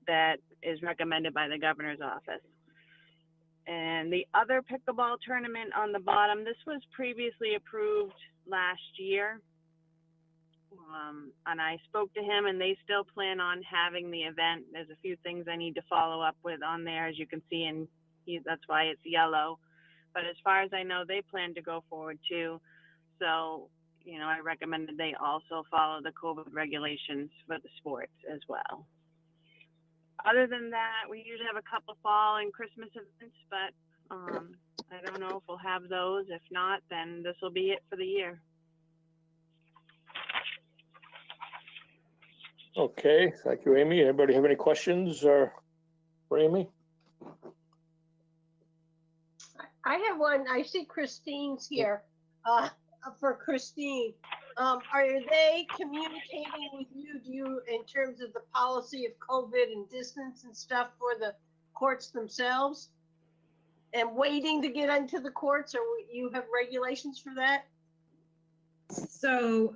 that is recommended by the governor's office. And the other pickleball tournament on the bottom, this was previously approved last year. And I spoke to him, and they still plan on having the event. There's a few things I need to follow up with on there, as you can see, and that's why it's yellow. But as far as I know, they plan to go forward too. So, I recommended they also follow the COVID regulations for the sports as well. Other than that, we usually have a couple fall and Christmas events, but I don't know if we'll have those. If not, then this will be it for the year. Okay, thank you, Amy. Anybody have any questions for Amy? I have one. I see Christine's here. For Christine, are they communicating with you, in terms of the policy of COVID and distance and stuff for the courts themselves? And waiting to get into the courts, or you have regulations for that? So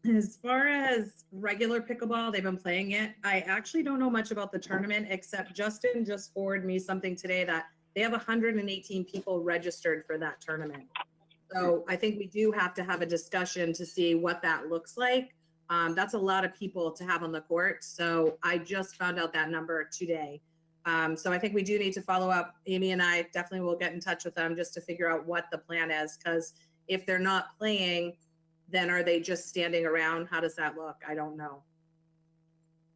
as far as regular pickleball, they've been playing it. I actually don't know much about the tournament, except Justin just forwarded me something today that they have 118 people registered for that tournament. So I think we do have to have a discussion to see what that looks like. That's a lot of people to have on the court. So I just found out that number today. So I think we do need to follow up. Amy and I definitely will get in touch with them just to figure out what the plan is. Because if they're not playing, then are they just standing around? How does that look? I don't know.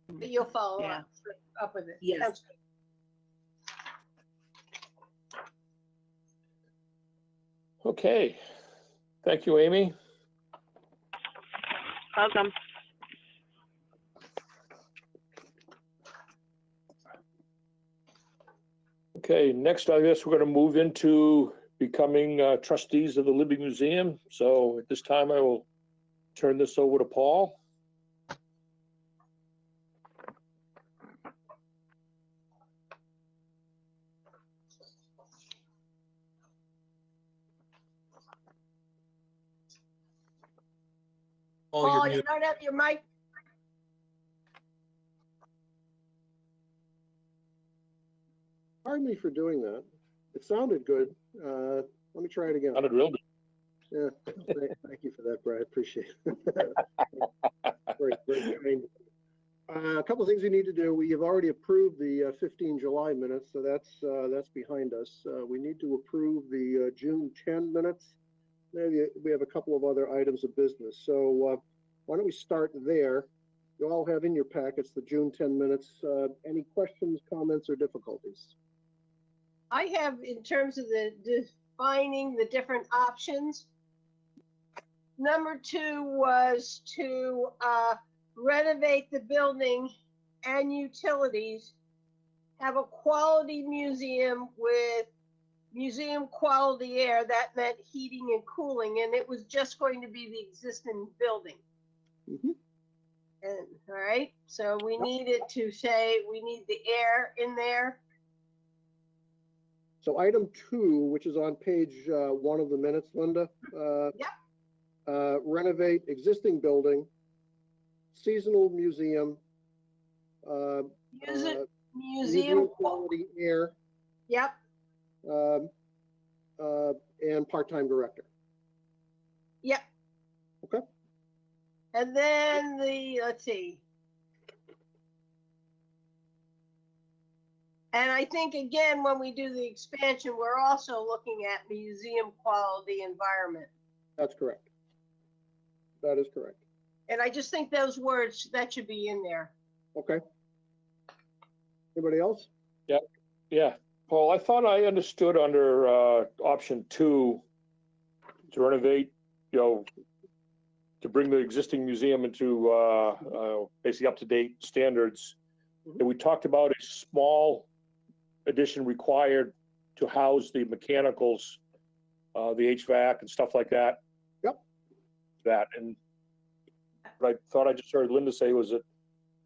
But you'll follow up with it. Yes. That's good. Okay, thank you, Amy. Welcome. Okay, next I guess we're going to move into becoming trustees of the Libby Museum. So at this time I will turn this over to Paul. Paul, you don't have your mic. Pardon me for doing that. It sounded good. Let me try it again. Sounded real good. Yeah, thank you for that, Brad. Appreciate it. Very, very kind. A couple of things we need to do. We have already approved the 15 July minutes, so that's behind us. We need to approve the June 10 minutes. Maybe we have a couple of other items of business. So why don't we start there? You all have in your packets the June 10 minutes. Any questions, comments, or difficulties? I have, in terms of the defining the different options. Number 2 was to renovate the building and utilities, have a quality museum with museum quality air. That meant heating and cooling, and it was just going to be the existing building. Mm-hmm. And all right, so we needed to say we need the air in there. So item 2, which is on page 1 of the minutes, Linda. Renovate existing building, seasonal museum, museum quality air. Yep. And part-time director. Yep. Okay. And then let's see. And I think, again, when we do the expansion, we're also looking at museum quality environment. That's correct. That is correct. And I just think those words, that should be in there. Okay. Anybody else? Yeah. Paul, I thought I understood under option 2 to renovate, to bring the existing museum into basically up-to-date standards. And we talked about a small addition required to house the mechanicals, the HVAC and stuff like that. Yep. That, and what I thought I just heard Linda say was that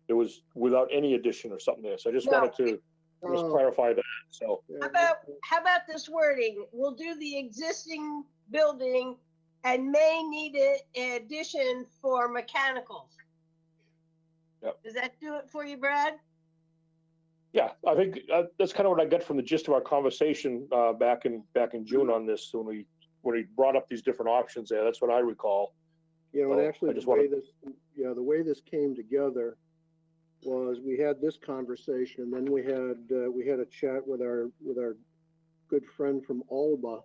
it was without any addition or something there. So I just wanted to just clarify that. So how about this wording? We'll do the existing building and may need an addition for mechanicals. Yep. Does that do it for you, Brad? Yeah, I think that's kind of what I got from the gist of our conversation back in June on this when we brought up these different options there. That's what I recall. And actually, the way this came together was we had this conversation, and then we had a chat with our good friend from Alba,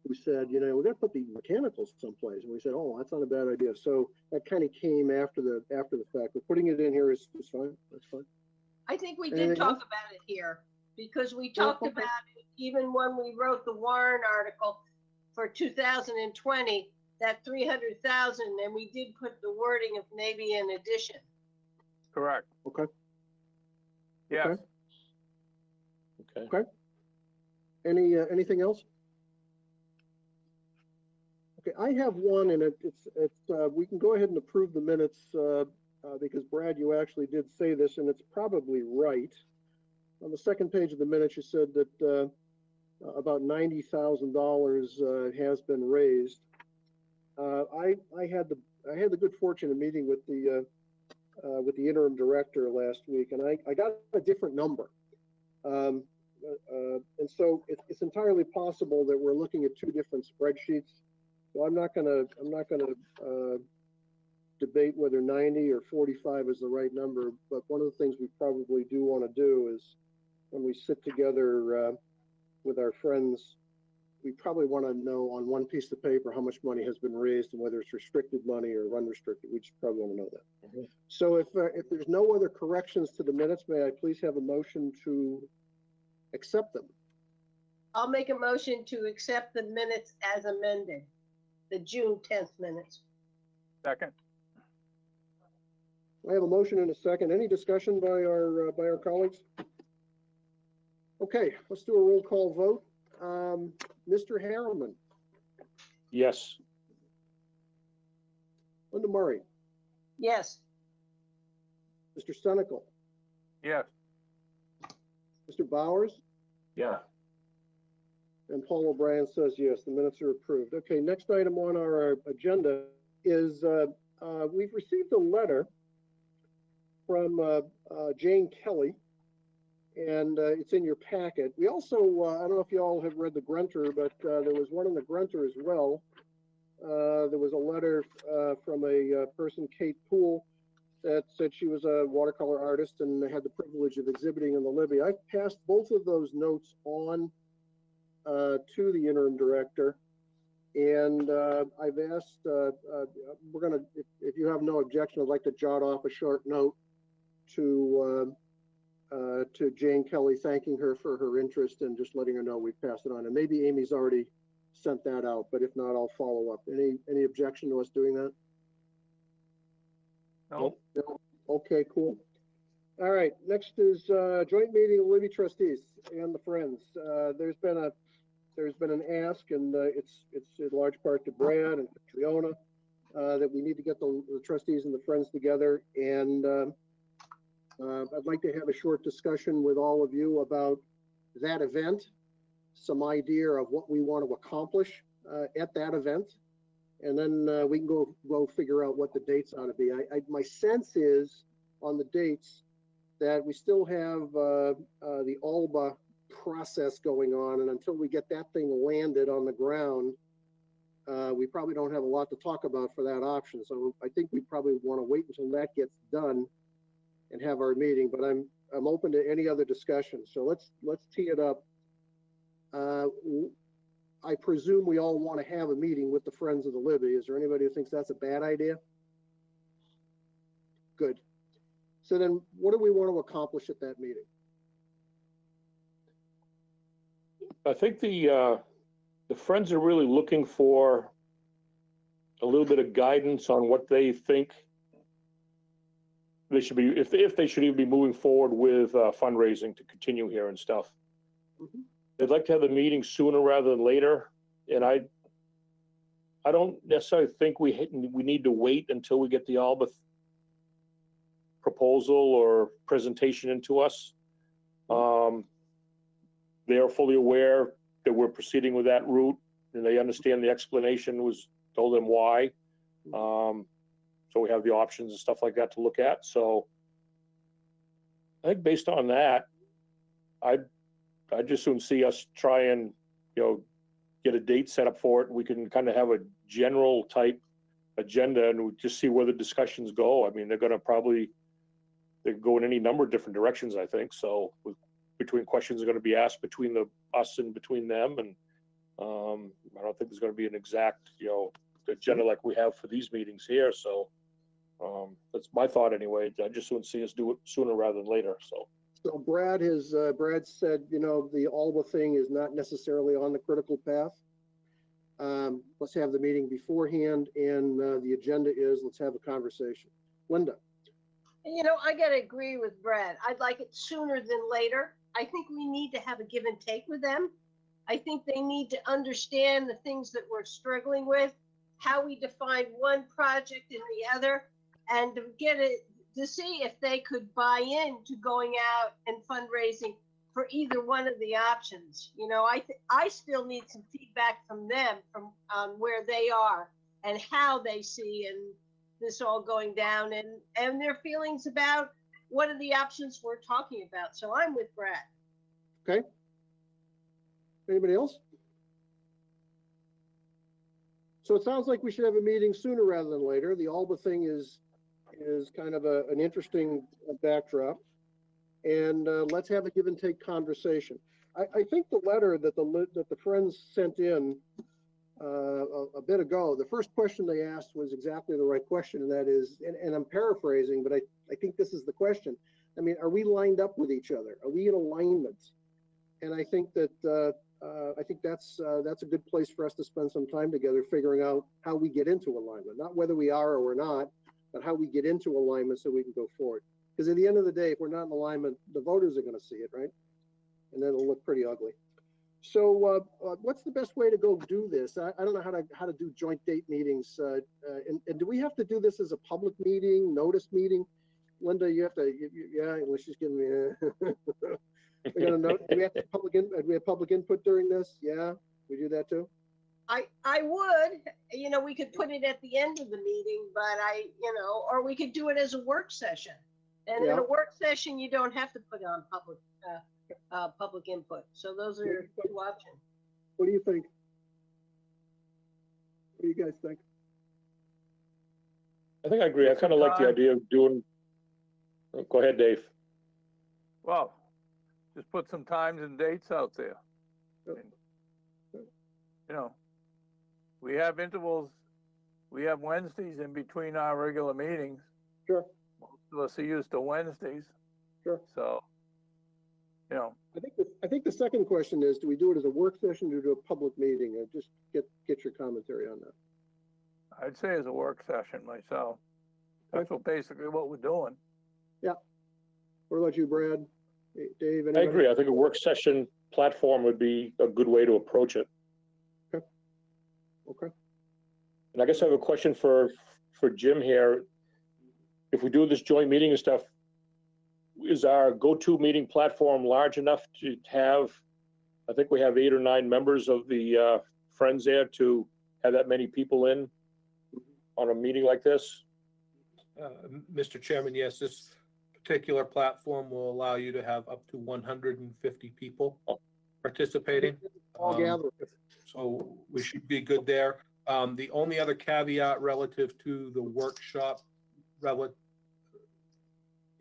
who said, we're going to put the mechanicals someplace, and we said, oh, that's not a bad idea. So that kind of came after the fact. But putting it in here is fine. That's fine. I think we did talk about it here because we talked about it even when we wrote the Warren article for 2020, that 300,000, and we did put the wording of maybe an addition. Correct. Okay. Yes. Okay. Anything else? Okay, I have one, and it's we can go ahead and approve the minutes because Brad, you actually did say this, and it's probably right. On the second page of the minutes, you said that about $90,000 has been raised. I had the good fortune of meeting with the interim director last week, and I got a different number. And so it's entirely possible that we're looking at 2 different spreadsheets. So I'm not gonna debate whether 90 or 45 is the right number, but one of the things we probably do want to do is when we sit together with our friends, we probably want to know on one piece of paper how much money has been raised and whether it's restricted money or unrestricted. We just probably want to know that. Mm-hmm. So if there's no other corrections to the minutes, may I please have a motion to accept them? I'll make a motion to accept the minutes as amended, the June 10th minutes. Second. I have a motion and a second. Any discussion by our colleagues? Okay, let's do a roll call vote. Mr. Harriman. Yes. Linda Murray. Yes. Mr. Stenical. Yes. Mr. Bowers. Yeah. And Paul O'Brien says yes, the minutes are approved. Okay, next item on our agenda is we've received a letter from Jane Kelly, and it's in your packet. We also, I don't know if you all have read the Grunter, but there was one in the Grunter as well. There was a letter from a person, Kate Poole, that said she was a watercolor artist and had the privilege of exhibiting in the Libby. I passed both of those notes on to the interim director, and I've asked, we're gonna, if you have no objection, I'd like to jot off a short note to Jane Kelly, thanking her for her interest and just letting her know we passed it on. And maybe Amy's already sent that out, but if not, I'll follow up. Any objection to us doing that? No. No? Okay, cool. All right, next is joint meeting of Libby trustees and the Friends. There's been an ask, and it's in large part to Brad and Triona, that we need to get the trustees and the Friends together. And I'd like to have a short discussion with all of you about that event, some idea of what we want to accomplish at that event. And then we can go figure out what the dates ought to be. My sense is on the dates that we still have the ALBA process going on, and until we get that thing landed on the ground, we probably don't have a lot to talk about for that option. So I think we probably want to wait until that gets done and have our meeting. But I'm open to any other discussion. So let's tee it up. I presume we all want to have a meeting with the Friends of the Libby. Is there anybody who thinks that's a bad idea? Good. So then what do we want to accomplish at that meeting? I think the Friends are really looking for a little bit of guidance on what they think they should be, if they should even be moving forward with fundraising to continue here and stuff. Mm-hmm. They'd like to have the meeting sooner rather than later, and I don't necessarily think we need to wait until we get the ALBA proposal or presentation into us. They are fully aware that we're proceeding with that route, and they understand the explanation was told them why. So we have the options and stuff like that to look at. So I think based on that, I'd just soon see us try and, get a date set up for it. We can kind of have a general type agenda and we just see where the discussions go. I mean, they go in any number of different directions, I think. So between questions are going to be asked between us and between them. And I don't think there's going to be an exact, agenda like we have for these meetings here. So that's my thought anyway. I just wouldn't see us do it sooner rather than later. So Brad said, the ALBA thing is not necessarily on the critical path. Let's have the meeting beforehand, and the agenda is let's have a conversation. Linda. I got to agree with Brad. I'd like it sooner than later. I think we need to have a give and take with them. I think they need to understand the things that we're struggling with, how we define one project and the other, and to get it to see if they could buy into going out and fundraising for either one of the options. I still need some feedback from them on where they are and how they see and this all going down and their feelings about what are the options we're talking about. So I'm with Brad. Okay. Anybody else? So it sounds like we should have a meeting sooner rather than later. The ALBA thing is kind of an interesting backdrop, and let's have a give and take conversation. I think the letter that the Friends sent in a bit ago, the first question they asked was exactly the right question, and that is, and I'm paraphrasing, but I think this is the question. I mean, are we lined up with each other? Are we in alignment? And I think that that's a good place for us to spend some time together figuring out how we get into alignment, not whether we are or we're not, but how we get into alignment so we can go forward. Because at the end of the day, if we're not in alignment, the voters are going to see it, right? And then it'll look pretty ugly. So what's the best way to go do this? I don't know how to do joint date meetings. And do we have to do this as a public meeting, notice meeting? Linda, you have to, yeah, let's just give me we got a note. Do we have public input during this? Yeah, we do that too. I would, we could put it at the end of the meeting, but or we could do it as a work session. And in Yeah. a work session, you don't have to put on public input. So those are two options. What do you think? What do you guys think? I think I agree. I kind of like the idea of doing, go ahead, Dave. Well, just put some times and dates out there. Yep. And, you know, we have intervals, we have Wednesdays in between our regular meetings. Sure. Most of us are used to Wednesdays. Sure. So, you know, I think the second question is, do we do it as a work session or do a public meeting? Just get your commentary on that. I'd say as a work session myself. That's basically what we're doing. Yeah. What about you, Brad? Dave? I agree. I think a work session platform would be a good way to approach it. Okay. Okay. And I guess I have a question for Jim here. If we do this joint meeting and stuff, is our go-to meeting platform large enough to have, I think we have 8 or 9 members of the Friends there to have that many people in on a meeting like this? Mr. Chairman, yes, this particular platform will allow you to have up to 150 people participating. All gathering. So we should be good there. The only other caveat relative to the workshop,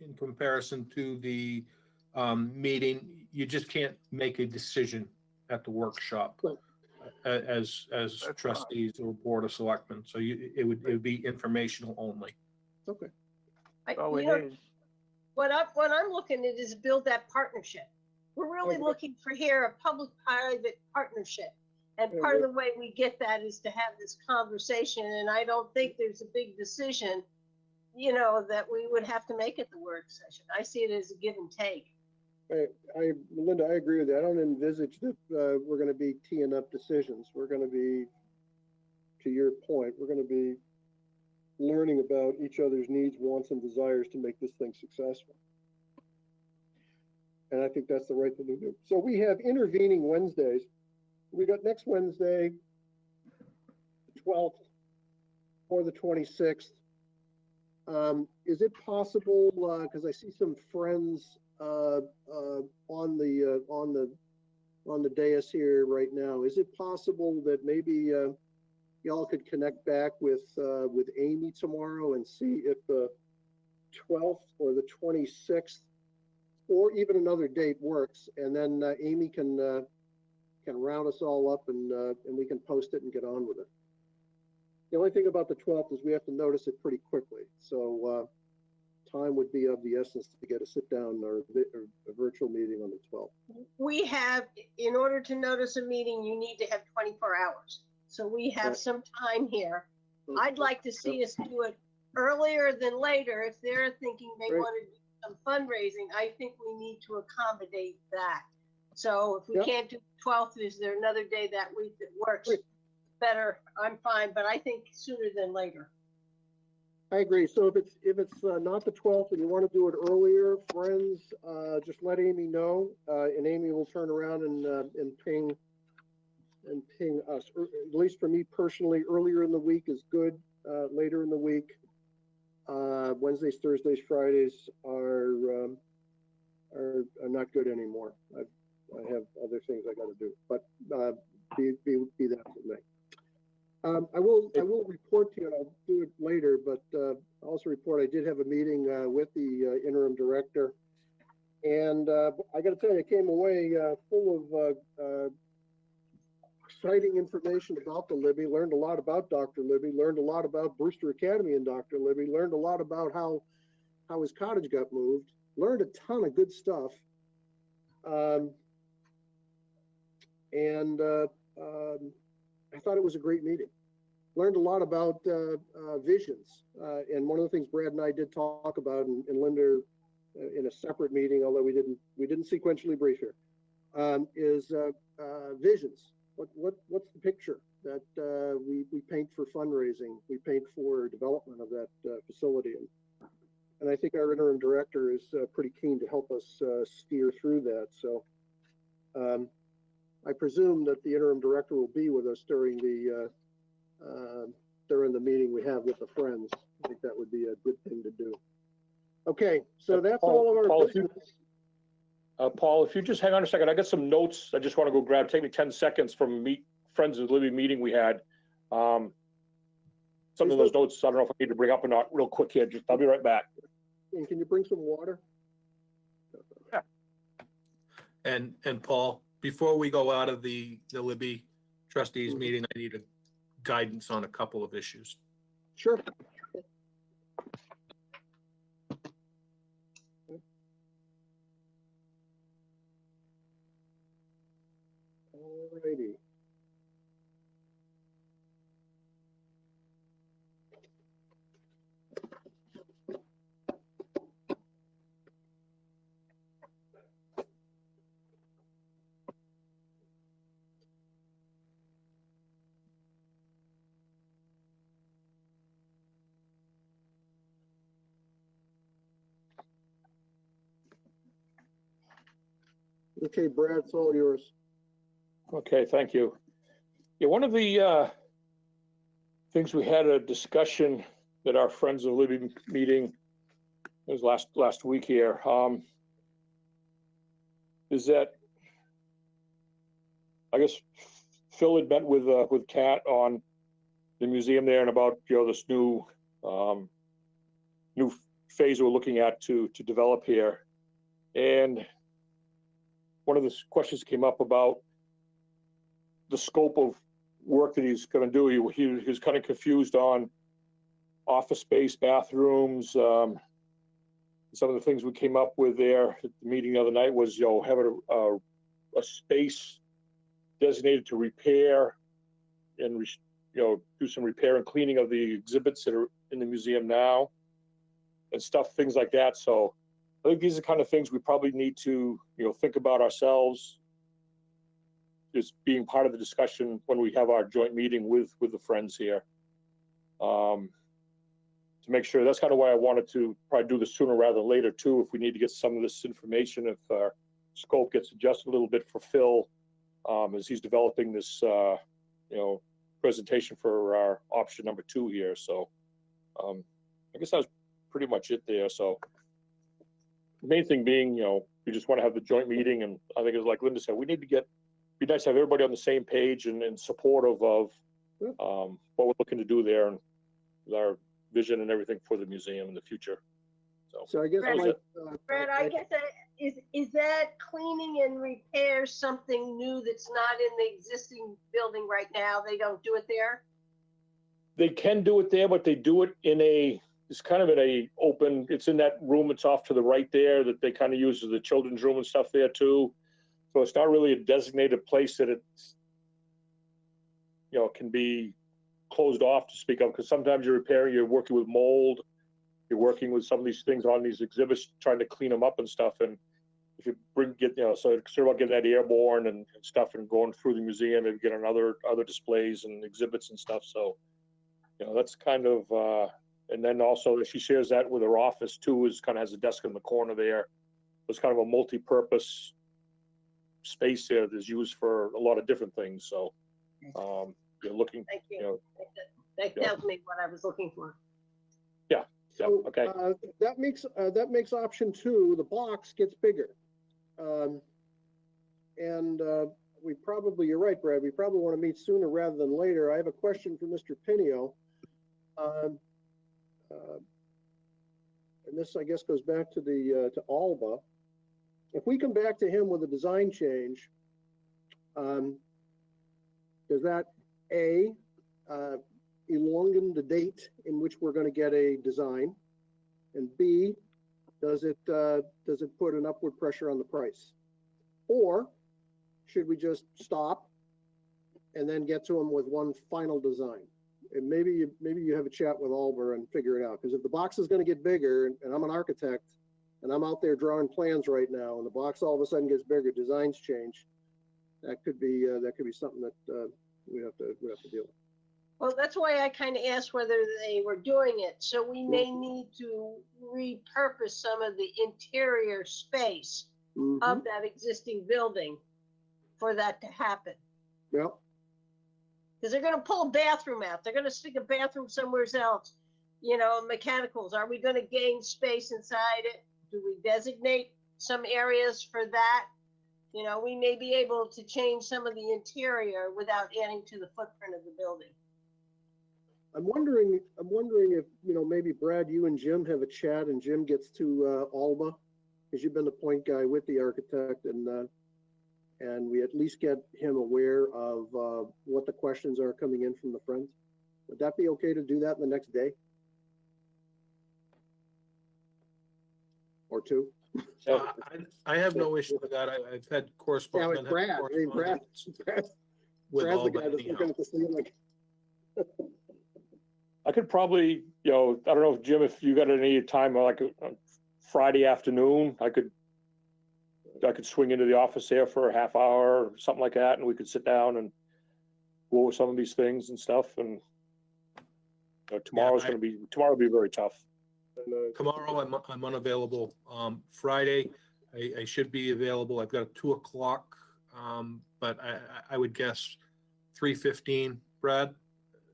in comparison to the meeting, you just can't make a decision at the workshop as trustees or board of selectmen. So it would be informational only. Okay. What I'm looking at is build that partnership. We're really looking for here a public-private partnership. And part of the way we get that is to have this conversation. And I don't think there's a big decision, you know, that we would have to make at the work session. I see it as a give and take. Linda, I agree with that. I don't envisage that we're going to be teeing up decisions. We're going to be, to your point, we're going to be learning about each other's needs, wants, and desires to make this thing successful. And I think that's the right thing to do. So we have intervening Wednesdays. We got next Wednesday, the 12th or the 26th. Is it possible, because I see some friends on the dais here right now, is it possible that maybe y'all could connect back with Amy tomorrow and see if the 12th or the 26th or even another date works, and then Amy can round us all up and we can post it and get on with it. The only thing about the 12th is we have to notice it pretty quickly, so time would be of the essence to get a sit-down or a virtual meeting on the 12th. We have, in order to notice a meeting, you need to have 24 hours. So we have some time here. I'd like to see us do it earlier than later. If they're thinking they want to do some fundraising, I think we need to accommodate that. So if we can't do the 12th, is there another day that week that works better? I'm fine, but I think sooner than later. I agree. So if it's not the 12th and you want to do it earlier, friends, just let Amy know, and Amy will turn around and ping us. At least for me personally, earlier in the week is good. Later in the week, Wednesdays, Thursdays, Fridays are not good anymore. I have other things I got to do, but be that as it may. I will report to you, and I'll do it later, but I'll also report I did have a meeting with the interim director, and I got to tell you, I came away full of exciting information about the Libby, learned a lot about Dr. Libby, learned a lot about Brewster Academy and Dr. Libby, learned a lot about how his cottage got moved, learned a ton of good stuff. I thought it was a great meeting. Learned a lot about visions. And one of the things Brad and I did talk about, and Linda in a separate meeting, although we didn't sequentially brief here, is visions. What's the picture that we paint for fundraising, we paint for development of that facility? And I think our interim director is pretty keen to help us steer through that. So I presume that the interim director will be with us during the meeting we have with the Friends. I think that would be a good thing to do. Okay, so that's all of our Paul, if you, business. Paul, if you just hang on a second, I got some notes. I just want to go grab, take me 10 seconds from Friends of Libby meeting we had. Some of those notes, I don't know if I need to bring up or not real quick here. I'll be right back. And can you bring some water? And Paul, before we go out of the Libby trustees meeting, I need a guidance on a couple of issues. Sure. Alrighty. Okay, Brad, it's all yours. Okay, thank you. Yeah, one of the things we had a discussion at our Friends of Libby meeting, it was last week here, is that I guess Phil had met with Kat on the museum there and about, you know, this new phase we're looking at to develop here. And one of the questions came up about the scope of work that he's going to do. He was kind of confused on office space, bathrooms. Some of the things we came up with there at the meeting the other night was, you know, having a space designated to repair and, you know, do some repair and cleaning of the exhibits that are in the museum now and stuff, things like that. So I think these are kind of things we probably need to, you know, think about ourselves, just being part of the discussion when we have our joint meeting with the friends here. To make sure, that's kind of why I wanted to probably do this sooner rather than later too, if we need to get some of this information, if our scope gets adjusted a little bit for Phil, as he's developing this, you know, presentation for our option number 2 here. So I guess that was pretty much it there. So the main thing being, you know, we just want to have the joint meeting, and I think it's like Linda said, we need to be nice to have everybody on the same page and supportive of what we're looking to do there and our vision and everything for the museum in the future. So I guess, Brad, I guess is that cleaning and repair something new that's not in the existing building right now? They don't do it there? They can do it there, but they do it in it's kind of in a open, it's in that room, it's off to the right there that they kind of use as the children's room and stuff there too. So it's not really a designated place that it's, you know, can be closed off to speak of, because sometimes you're working with mold, you're working with some of these things on these exhibits, trying to clean them up and stuff. And if you you know, so it's sort of about getting that airborne and stuff and going through the museum and getting other displays and exhibits and stuff. So, you know, that's kind of, and then also she shares that with her office too, is kind of has a desk in the corner there. It's kind of a multi-purpose space there that's used for a lot of different things. So, you're looking, Thank you. You know, that tells me what I was looking for. Yeah. So, okay. That makes option 2, the box gets bigger. You're right, Brad, we probably want to meet sooner rather than later. I have a question for Mr. Pinio. And this, I guess, goes back to to Alba. If we come back to him with a design change, does that elongate the date in which we're going to get a design, and B, does it put an upward pressure on the price, or should we just stop and then get to him with one final design? And maybe you have a chat with Alba and figure it out, because if the box is going to get bigger, and I'm an architect and I'm out there drawing plans right now, and the box all of a sudden gets bigger, designs change, that could be something that we have to deal with. Well, that's why I kind of asked whether they were doing it. So we may need to repurpose some of the interior space of that existing building for that to happen. Yep. Because they're going to pull a bathroom out. They're going to stick a bathroom somewhere else. mechanicals? Are we going to gain space inside it? Do we designate some areas for that? We may be able to change some of the interior without adding to the footprint of the building. I'm wondering if, maybe Brad, you and Jim have a chat and Jim gets to Alma, because you've been the point guy with the architect, and we at least get him aware of what the questions are coming in from the friends. Would that be okay to do that the next day? Or two? I have no issue with that. I've had correspondence. Yeah, with Brad. Brad's with the all guy that that's looking at the ceiling. I could probably, I don't know if Jim, if you got any time, like Friday afternoon, I could swing into the office there for a half hour or something like that, and we could sit down and go over some of these things and stuff. And tomorrow will be very tough. Tomorrow I'm unavailable. Friday I should be available. I've got a 2 o'clock, but I would guess 3:15, Brad,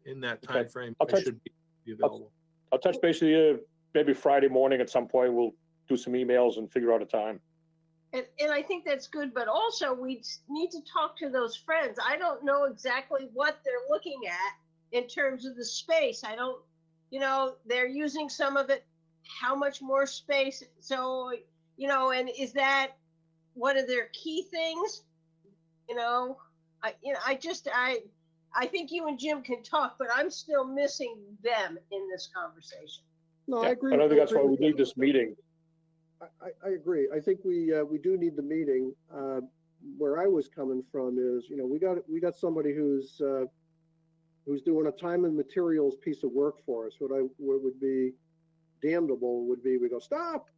in that time frame. I should be available. I'll touch base with you maybe Friday morning at some point. We'll do some emails and figure out a time. And I think that's good, but also we need to talk to those friends. I don't know exactly what they're looking at in terms of the space. I don't, they're using some of it. How much more space? So, and is that one of their key things? I think you and Jim can talk, but I'm still missing them in this conversation. No, I agree. I think that's why we need this meeting. I agree. I think we do need the meeting. Where I was coming from is, we got somebody who's doing a time and materials piece of work for us. What would be damnable would be we go stop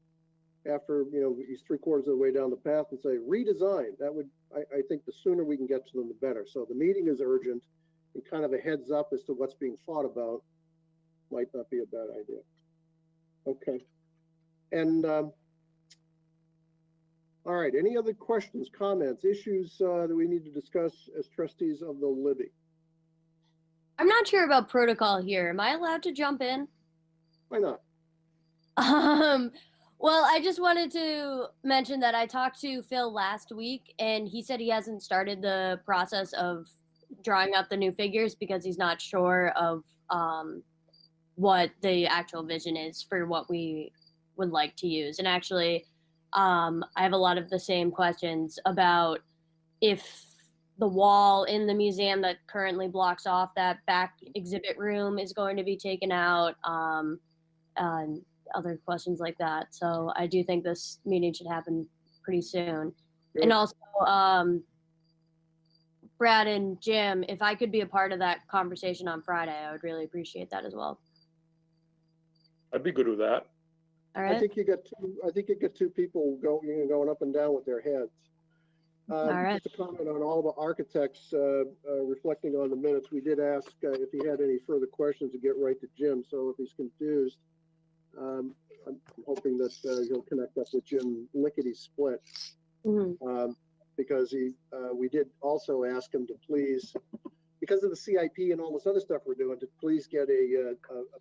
after he's 3/4 of the way down the path and say redesign. That would I think the sooner we can get to them, the better. So the meeting is urgent, and kind of a heads up as to what's being thought about might not be a bad idea. Okay. And all right, any other questions, comments, issues that we need to discuss as trustees of the Libby? I'm not sure about protocol here. Am I allowed to jump in? Why not? Well, I just wanted to mention that I talked to Phil last week, and he said he hasn't started the process of drawing up the new figures because he's not sure of what the actual vision is for what we would like to use. And actually, I have a lot of the same questions about if the wall in the museum that currently blocks off that back exhibit room is going to be taken out, and other questions like that. So I do think this meeting should happen pretty soon. Good. And also, Brad and Jim, if I could be a part of that conversation on Friday, I would really appreciate that as well. I'd be good with that. All right. I think you get two people going up and down with their heads. All right. Just a comment on all the architects reflecting on the minutes. We did ask if he had any further questions to get right to Jim. So if he's confused, I'm hoping that he'll connect up with Jim Lickety-Split. Mm-hmm. Because we did also ask him to please, because of the CIP and all this other stuff we're doing, to please get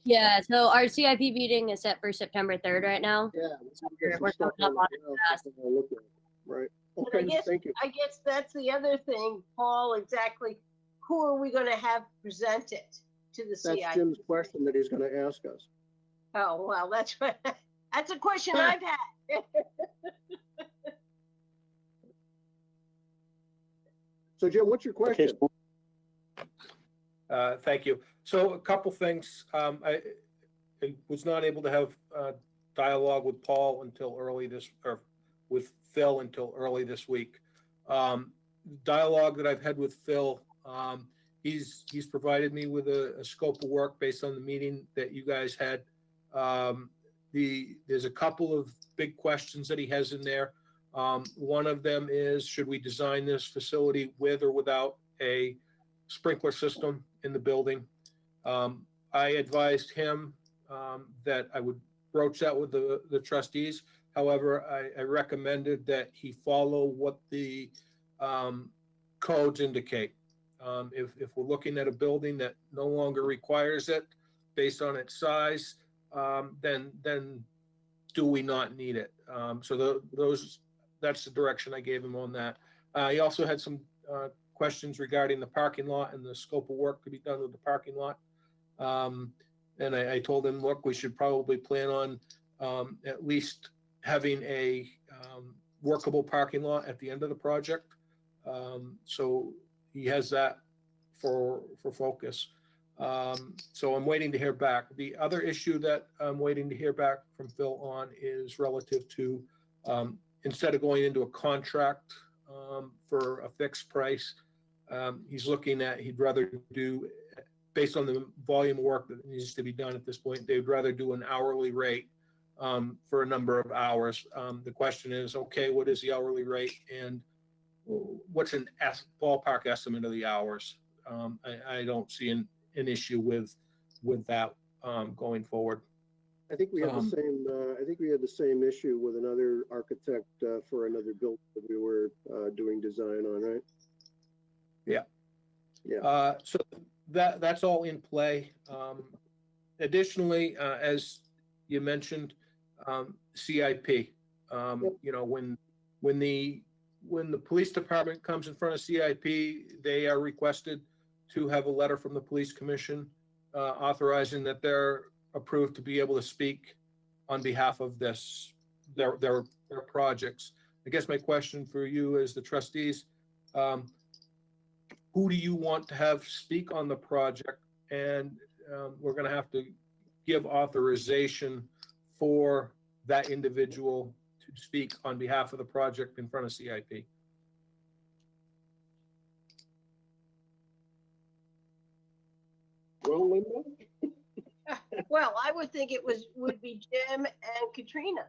Yeah, so our CIP meeting is set for September 3rd right now. Yeah, we're coming up on it fast. Right. But Okay, thank you. I guess that's the other thing, Paul, exactly. Who are we going to have present it to the CIP? That's Jim's question that he's going to ask us. Oh, well, that's a question I've had. So Jim, what's your question? Thank you. So a couple things. I was not able to have dialogue with Paul until with Phil until early this week. Dialogue that I've had with Phil, he's provided me with a scope of work based on the meeting that you guys had. There's a couple of big questions that he has in there. One of them is, should we design this facility with or without a sprinkler system in the building? I advised him that I would broach that with the trustees. However, I recommended that he follow what the codes indicate. If we're looking at a building that no longer requires it, based on its size, then do we not need it? So that's the direction I gave him on that. He also had some questions regarding the parking lot and the scope of work to be done with the parking lot. And I told him, look, we should probably plan on at least having a workable parking lot at the end of the project. So he has that for focus. So I'm waiting to hear back. The other issue that I'm waiting to hear back from Phil on is relative to instead of going into a contract for a fixed price, he's looking at, he'd rather do, based on the volume of work that needs to be done at this point, they'd rather do an hourly rate for a number of hours. The question is, okay, what is the hourly rate and what's an ballpark estimate of the hours? I don't see an issue with that going forward. I think we had the same. I think we had the same issue with another architect for another building that we were doing design on, right? Yeah. Yeah. So that's all in play. Additionally, as you mentioned, CIP. You know, when the police department comes in front of CIP, they are requested to have a letter from the police commission authorizing that they're approved to be able to speak on behalf of their projects. I guess my question for you as the trustees, who do you want to have speak on the project? And we're going to have to give authorization for that individual to speak on behalf of the project in front of CIP. Well, Linda? Well, I would think it would be Jim and Katrina.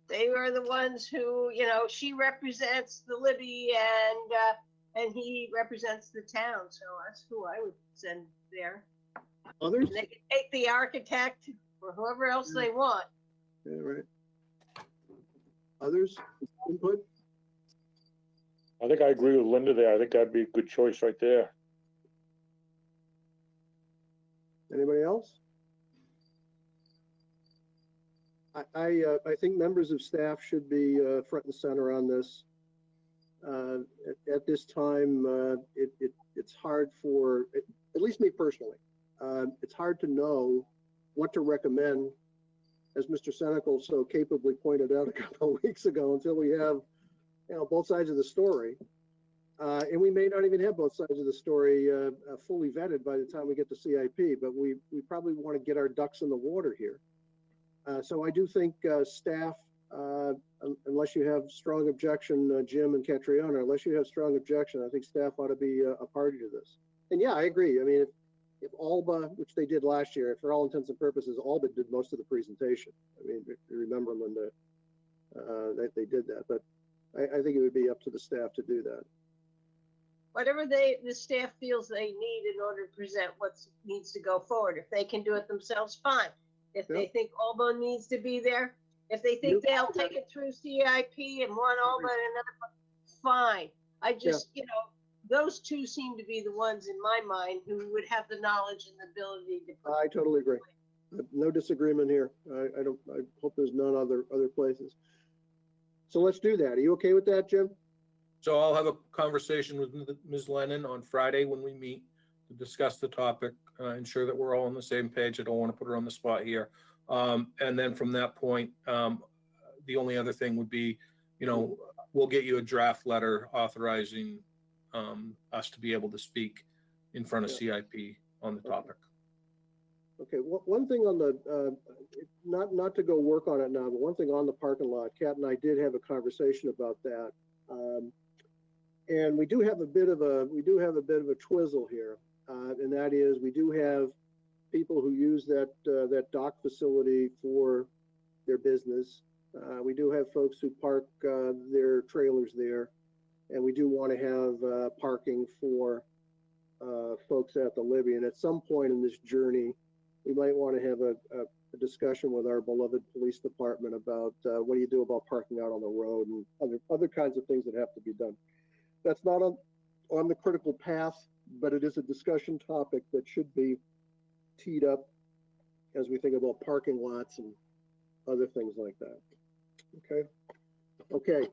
They were the ones who, you know, she represents the Libby and he represents the town. So that's who I would send there. Others? And they can take the architect or whoever else they want. Yeah, right. Others input? I think I agree with Linda there. I think that'd be a good choice right there. Anybody else? I think members of staff should be front and center on this. At this time, it's hard for, at least me personally, it's hard to know what to recommend, as Mr. Senecal so capably pointed out a couple of weeks ago, until we have, you know, both sides of the story. And we may not even have both sides of the story fully vetted by the time we get to CIP, but we probably want to get our ducks in the water here. So I do think staff, unless you have strong objection, Jim and Catriona, unless you have strong objection, I think staff ought to be a party to this. And yeah, I agree. I mean, if Alba, which they did last year, for all intents and purposes, Alba did most of the presentation. I mean, if you remember, Linda, that they did that, but I think it would be up to the staff to do that. Whatever the staff feels they need in order to present what needs to go forward. If they can do it themselves, fine. If they think Alba needs to be there, if they think they'll take it through CIP and one Alba and another, fine. I just, you know, those two seem to be the ones in my mind who would have the knowledge and the ability to. I totally agree. No disagreement here. I hope there's none other places. So let's do that. Are you okay with that, Jim? So I'll have a conversation with Ms. Lennon on Friday when we meet to discuss the topic, ensure that we're all on the same page. I don't want to put her on the spot here. And then from that point, the only other thing would be, you know, we'll get you a draft letter authorizing us to be able to speak in front of CIP on the topic. Okay, one thing on the, not to go work on it now, but one thing on the parking lot, Kat and I did have a conversation about that. And we do have a bit of a twizzle here, and that is we do have people who use that dock facility for their business. We do have folks who park their trailers there, and we do want to have parking for folks at the Libby. And at some point in this journey, we might want to have a discussion with our beloved police department about what do you do about parking out on the road and other kinds of things that have to be done. That's not on the critical path, but it is a discussion topic that should be teed up as we think about parking lots and other things like that. Okay. Okay.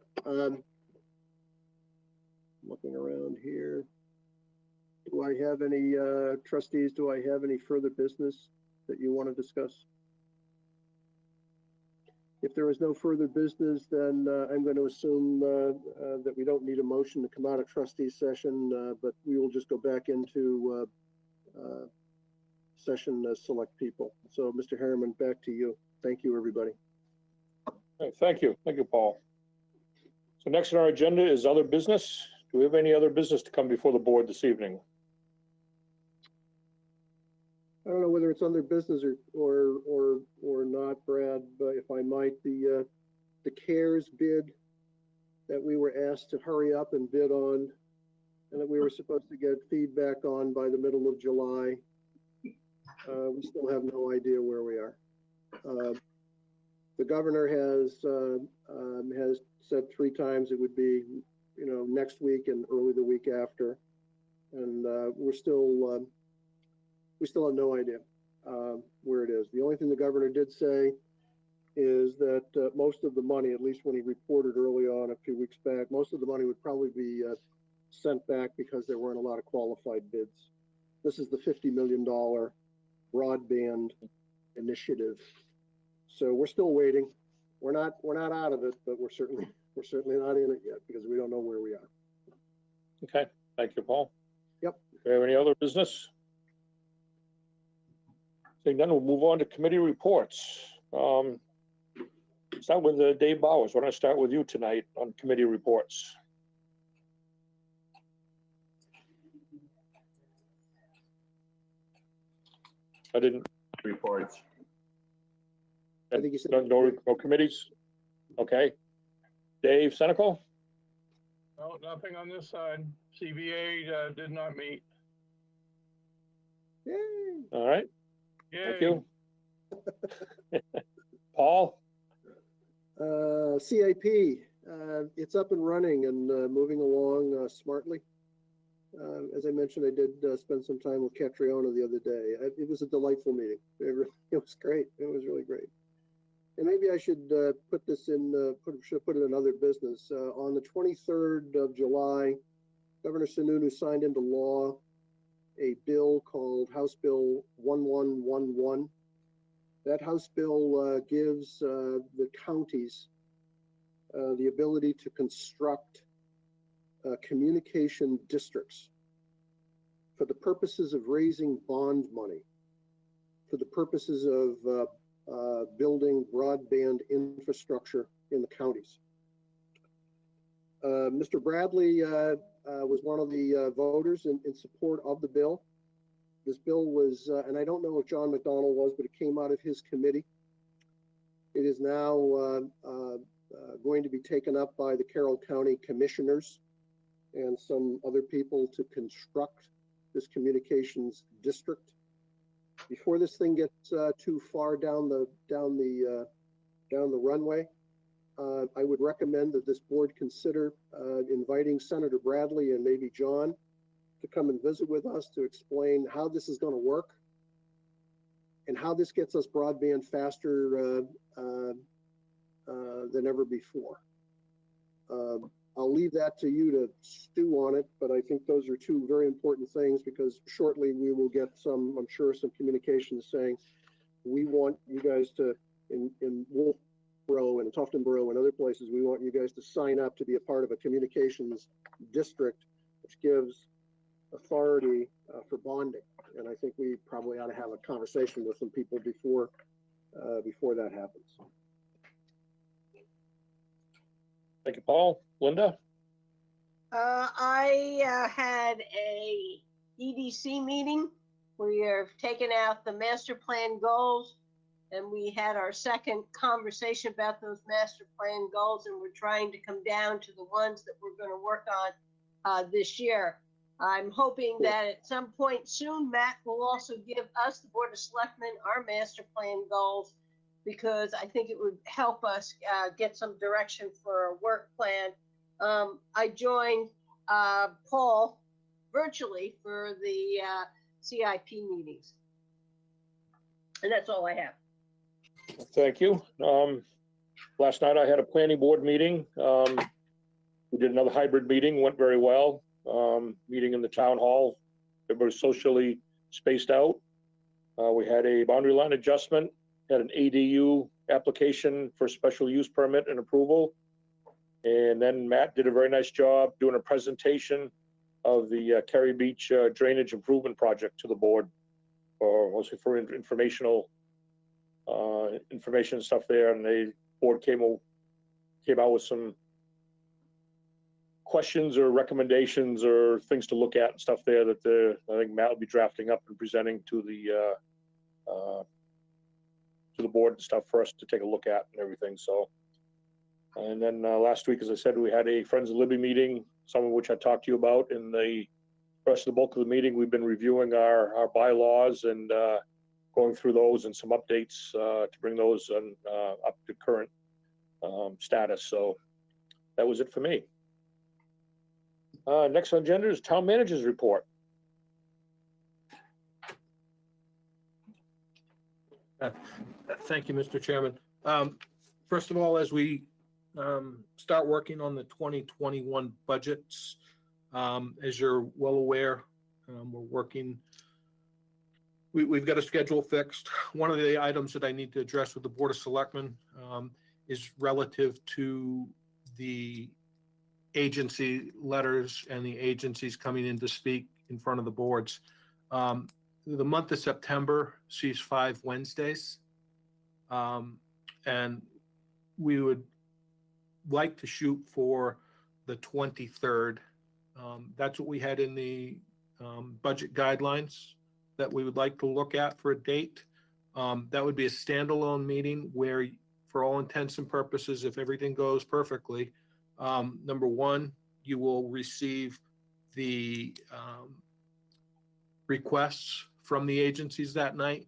Looking around here. Do I have any, trustees, do I have any further business that you want to discuss? If there is no further business, then I'm going to assume that we don't need a motion to come out of trustee session, but we will just go back into session as select people. So, Mr. Harriman, back to you. Thank you, everybody. Okay, thank you. Thank you, Paul. So next on our agenda is other business. Do we have any other business to come before the board this evening? I don't know whether it's under business or not, Brad, but if I might, the CARES bid that we were asked to hurry up and bid on, and that we were supposed to get feedback on by the middle of July. We still have no idea where we are. The governor has said 3 times it would be, next week and early the week after, and we still have no idea where it is. The only thing the governor did say is that most of the money, at least when he reported early on a few weeks back, most of the money would probably be sent back because there weren't a lot of qualified bids. This is the $50 million broadband initiative. So we're still waiting. We're not out of it, but we're certainly not in it yet because we don't know where we are. Okay, thank you, Paul. Yep. Do we have any other business? Seeing none, we'll move on to committee reports. Start with Dave Bowers. Why don't I start with you tonight on committee reports? I didn't. Reports. I think you said no committees. Okay. Dave Senical? No, nothing on this side. CBA did not meet. Yay. All right. Yay. Thank you. Paul? CIP, it's up and running and moving along smartly. As I mentioned, I did spend some time with Catriona the other day. It was a delightful meeting. It was great. It was really great. And maybe I should put this in, put it in other business. On the 23rd of July, Governor Sununu signed into law a bill called House Bill 1111. That House bill gives the counties the ability to construct communication districts for the purposes of raising bond money, for the purposes of building broadband infrastructure in the counties. Mr. Bradley was one of the voters in support of the bill. This bill was, and I don't know if John McDonnell was, but it came out of his committee. It is now going to be taken up by the Carroll County Commissioners and some other people to construct this communications district. Before this thing gets too far down the runway, I would recommend that this board consider inviting Senator Bradley and maybe John to come and visit with us to explain how this is going to work and how this gets us broadband faster than ever before. I'll leave that to you to stew on it, but I think those are 2 very important things because shortly we will get some, I'm sure, some communications saying we want you guys to, in Wolfeboro and Tuftonboro and other places, we want you guys to sign up to be a part of a communications district, which gives authority for bonding. And I think we probably ought to have a conversation with some people before that happens. Thank you, Paul. Linda? I had a EDC meeting. We have taken out the master plan goals, and we had our second conversation about those master plan goals, and we're trying to come down to the ones that we're going to work on this year. I'm hoping that at some point soon, Matt will also give us, the Board of Selectmen, our master plan goals, because I think it would help us get some direction for a work plan. I joined Paul virtually for the CIP meetings. And that's all I have. Thank you. Last night I had a planning board meeting. We did another hybrid meeting, went very well. Meeting in the town hall. Everybody's socially spaced out. We had a boundary line adjustment, had an ADU application for special use permit and approval. And then Matt did a very nice job doing a presentation of the Kerry Beach drainage improvement project to the board, or mostly for informational information and stuff there. And the board came out with some questions or recommendations or things to look at and stuff there that I think Matt will be drafting up and presenting to the board and stuff for us to take a look at and everything. So, and then last week, as I said, we had a Friends of Libby meeting, some of which I talked to you about. In the rest of the bulk of the meeting, we've been reviewing our bylaws and going through those and some updates to bring those up to current status. So that was it for me. Next on agenda is Town Manager's Report. Thank you, Mr. Chairman. First of all, as we start working on the 2021 budgets, as you're well aware, we're working, we've got a schedule fixed. One of the items that I need to address with the Board of Selectmen is relative to the agency letters and the agencies coming in to speak in front of the boards. The month of September sees 5 Wednesdays, and we would like to shoot for the 23rd. That's what we had in the budget guidelines that we would like to look at for a date. That would be a standalone meeting where, for all intents and purposes, if everything goes perfectly, number one, you will receive the requests from the agencies that night,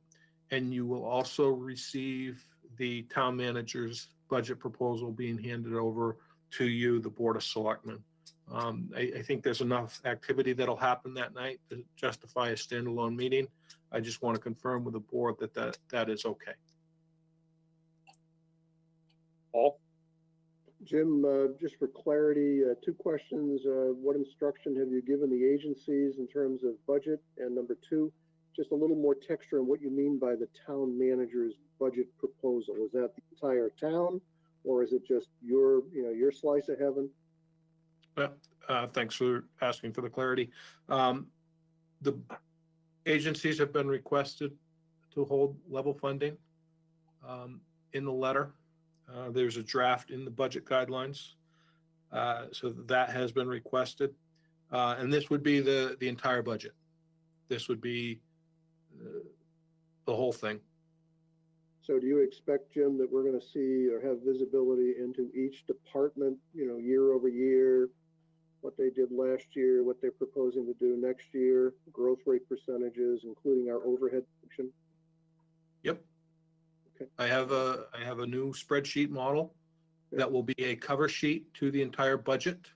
and you will also receive the town manager's budget proposal being handed over to you, the Board of Selectmen. I think there's enough activity that'll happen that night to justify a standalone meeting. I just want to confirm with the board that is okay. Paul? Jim, just for clarity, 2 questions. What instruction have you given the agencies in terms of budget? And number 2, just a little more texture on what you mean by the town manager's budget proposal. Is that the entire town, or is it just your slice of heaven? Thanks for asking for the clarity. The agencies have been requested to hold level funding in the letter. There's a draft in the budget guidelines, so that has been requested. And this would be the entire budget. This would be the whole thing. So do you expect, Jim, that we're going to see or have visibility into each department, year over year, what they did last year, what they're proposing to do next year, growth rate percentages, including our overhead function? Yep. Okay. I have a new spreadsheet model that will be a cover sheet to the entire budget.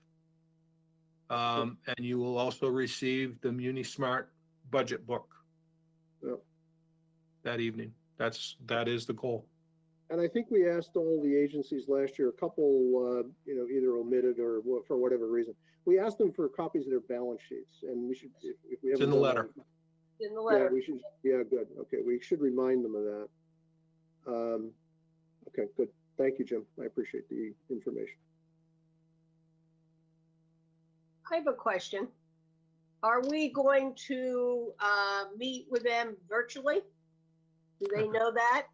And you will also receive the MuniSmart budget book that evening. That is the goal. And I think we asked all the agencies last year, a couple, either omitted or for whatever reason. We asked them for copies of their balance sheets, and we should, if we have in the letter. In the letter. Yeah, we should. Yeah, good. Okay, we should remind them of that. Okay, good. Thank you, Jim. I appreciate the information. I have a question. Are we going to meet with them virtually? Do they know that?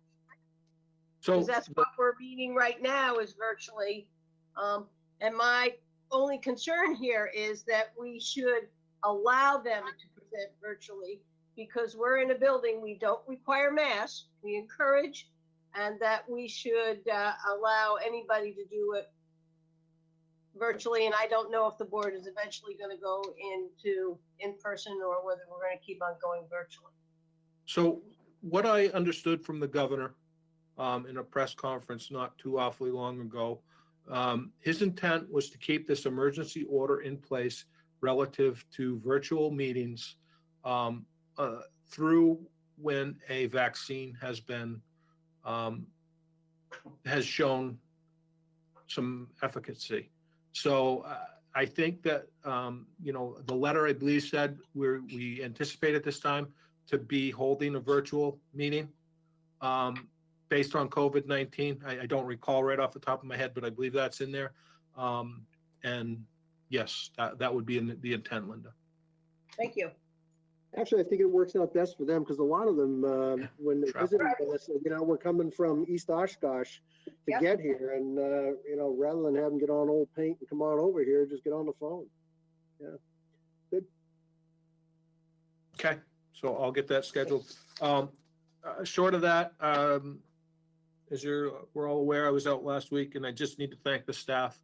So because that's what we're meeting right now is virtually. And my only concern here is that we should allow them to present virtually because we're in a building, we don't require masks, we encourage, and that we should allow anybody to do it virtually. And I don't know if the board is eventually going to go into in-person or whether we're going to keep on going virtually. So what I understood from the governor in a press conference not too awfully long ago, his intent was to keep this emergency order in place relative to virtual meetings through when a vaccine has been, has shown some efficacy. So I think that, you know, the letter I believe said we anticipate at this time to be holding a virtual meeting based on COVID-19. I don't recall right off the top of my head, but I believe that's in there. And yes, that would be the intent, Linda. Thank you. Actually, I think it works out best for them because a lot of them, when they visited us, you know, we're coming from East Oshkosh to get here, and you know, rather than have them get on Old Paint and come on over here, just get on the phone. Yeah, good. Okay, so I'll get that scheduled. Short of that, as we're all aware, I was out last week, and I just need to thank the staff.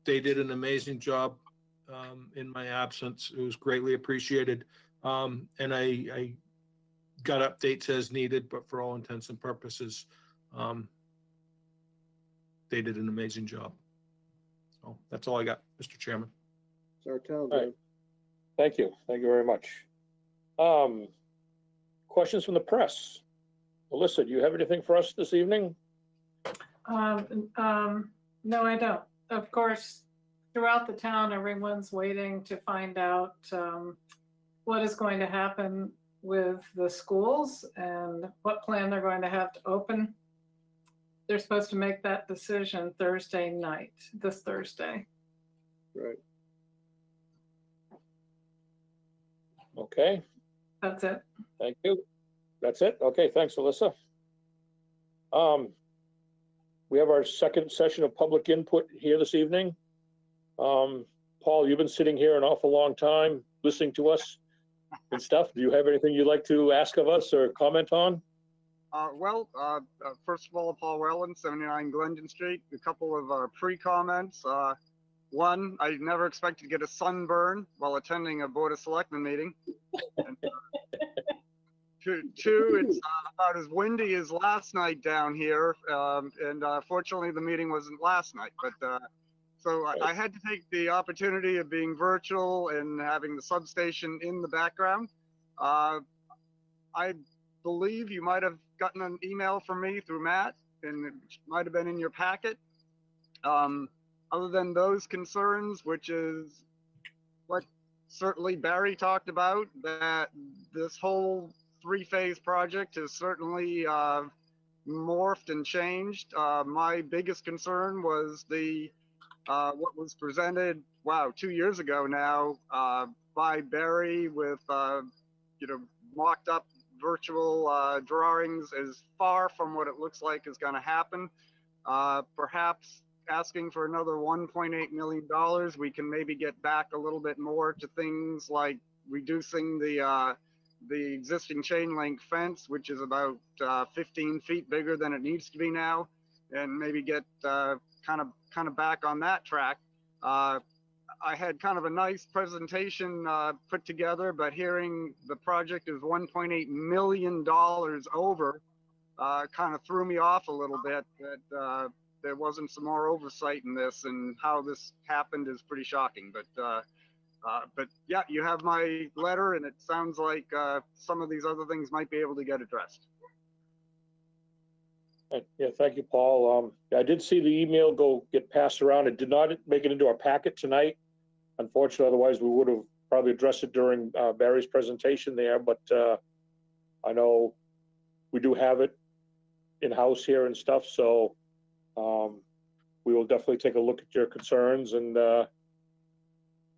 They did an amazing job in my absence. It was greatly appreciated. And I got updates as needed, but for all intents and purposes, they did an amazing job. So that's all I got, Mr. Chairman. It's our town. Right. Thank you. Thank you very much. Questions from the press? Alyssa, do you have anything for us this evening? No, I don't. Of course, throughout the town, everyone's waiting to find out what is going to happen with the schools and what plan they're going to have to open. They're supposed to make that decision Thursday night, this Thursday. Right. Okay. That's it. Thank you. That's it? Okay, thanks, Alyssa. We have our second session of public input here this evening. Paul, you've been sitting here an awful long time listening to us and stuff. Do you have anything you'd like to ask of us or comment on? First of all, Paul Whelan, 79 Glendon Street. A couple of pre-comments. One, I never expected to get a sunburn while attending a Board of Selectmen meeting. And, two, it's about as windy as last night down here. Fortunately, the meeting wasn't last night. But so I had to take the opportunity of being virtual and having the substation in the background. I believe you might have gotten an email from me through Matt, and it might have been in your packet. Other than those concerns, which is what certainly Barry talked about, that this whole three-phase project has certainly morphed and changed. My biggest concern was what was presented, 2 years ago now, by Barry with mocked up virtual drawings is far from what it looks like is going to happen. Perhaps asking for another $1.8 million, we can maybe get back a little bit more to things like reducing the existing chain link fence, which is about 15 feet bigger than it needs to be now, and maybe get kind of back on that track. I had kind of a nice presentation put together, but hearing the project is $1.8 million over kind of threw me off a little bit. That there wasn't some more oversight in this, and how this happened is pretty shocking. But yeah, you have my letter, and it sounds like some of these other things might be able to get addressed. Yeah, thank you, Paul. I did see the email get passed around. It did not make it into our packet tonight, unfortunately. Otherwise, we would have probably addressed it during Barry's presentation there. But I know we do have it in-house here and stuff, so we will definitely take a look at your concerns and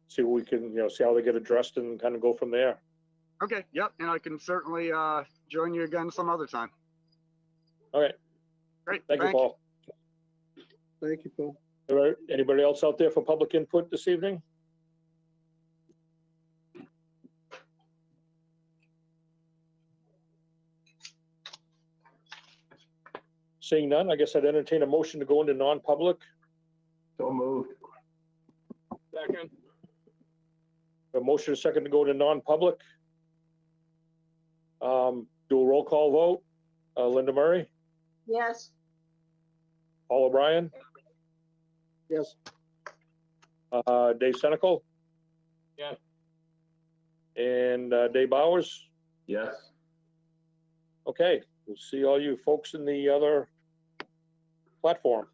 see what we can, see how they get addressed and kind of go from there. Okay, yep, and I can certainly join you again some other time. Okay. Great. Thank you, Paul. Thank you, Paul. All right. Anybody else out there for public input this evening? Seeing none, I guess I'd entertain a motion to go into non-public. So moved. Second. A motion, a second to go into non-public. Do a roll call vote. Linda Murray? Yes. Paul O'Brien? Yes. Dave Senical? Yeah. And Dave Bowers? Yes. Okay, we'll see all you folks in the other platform.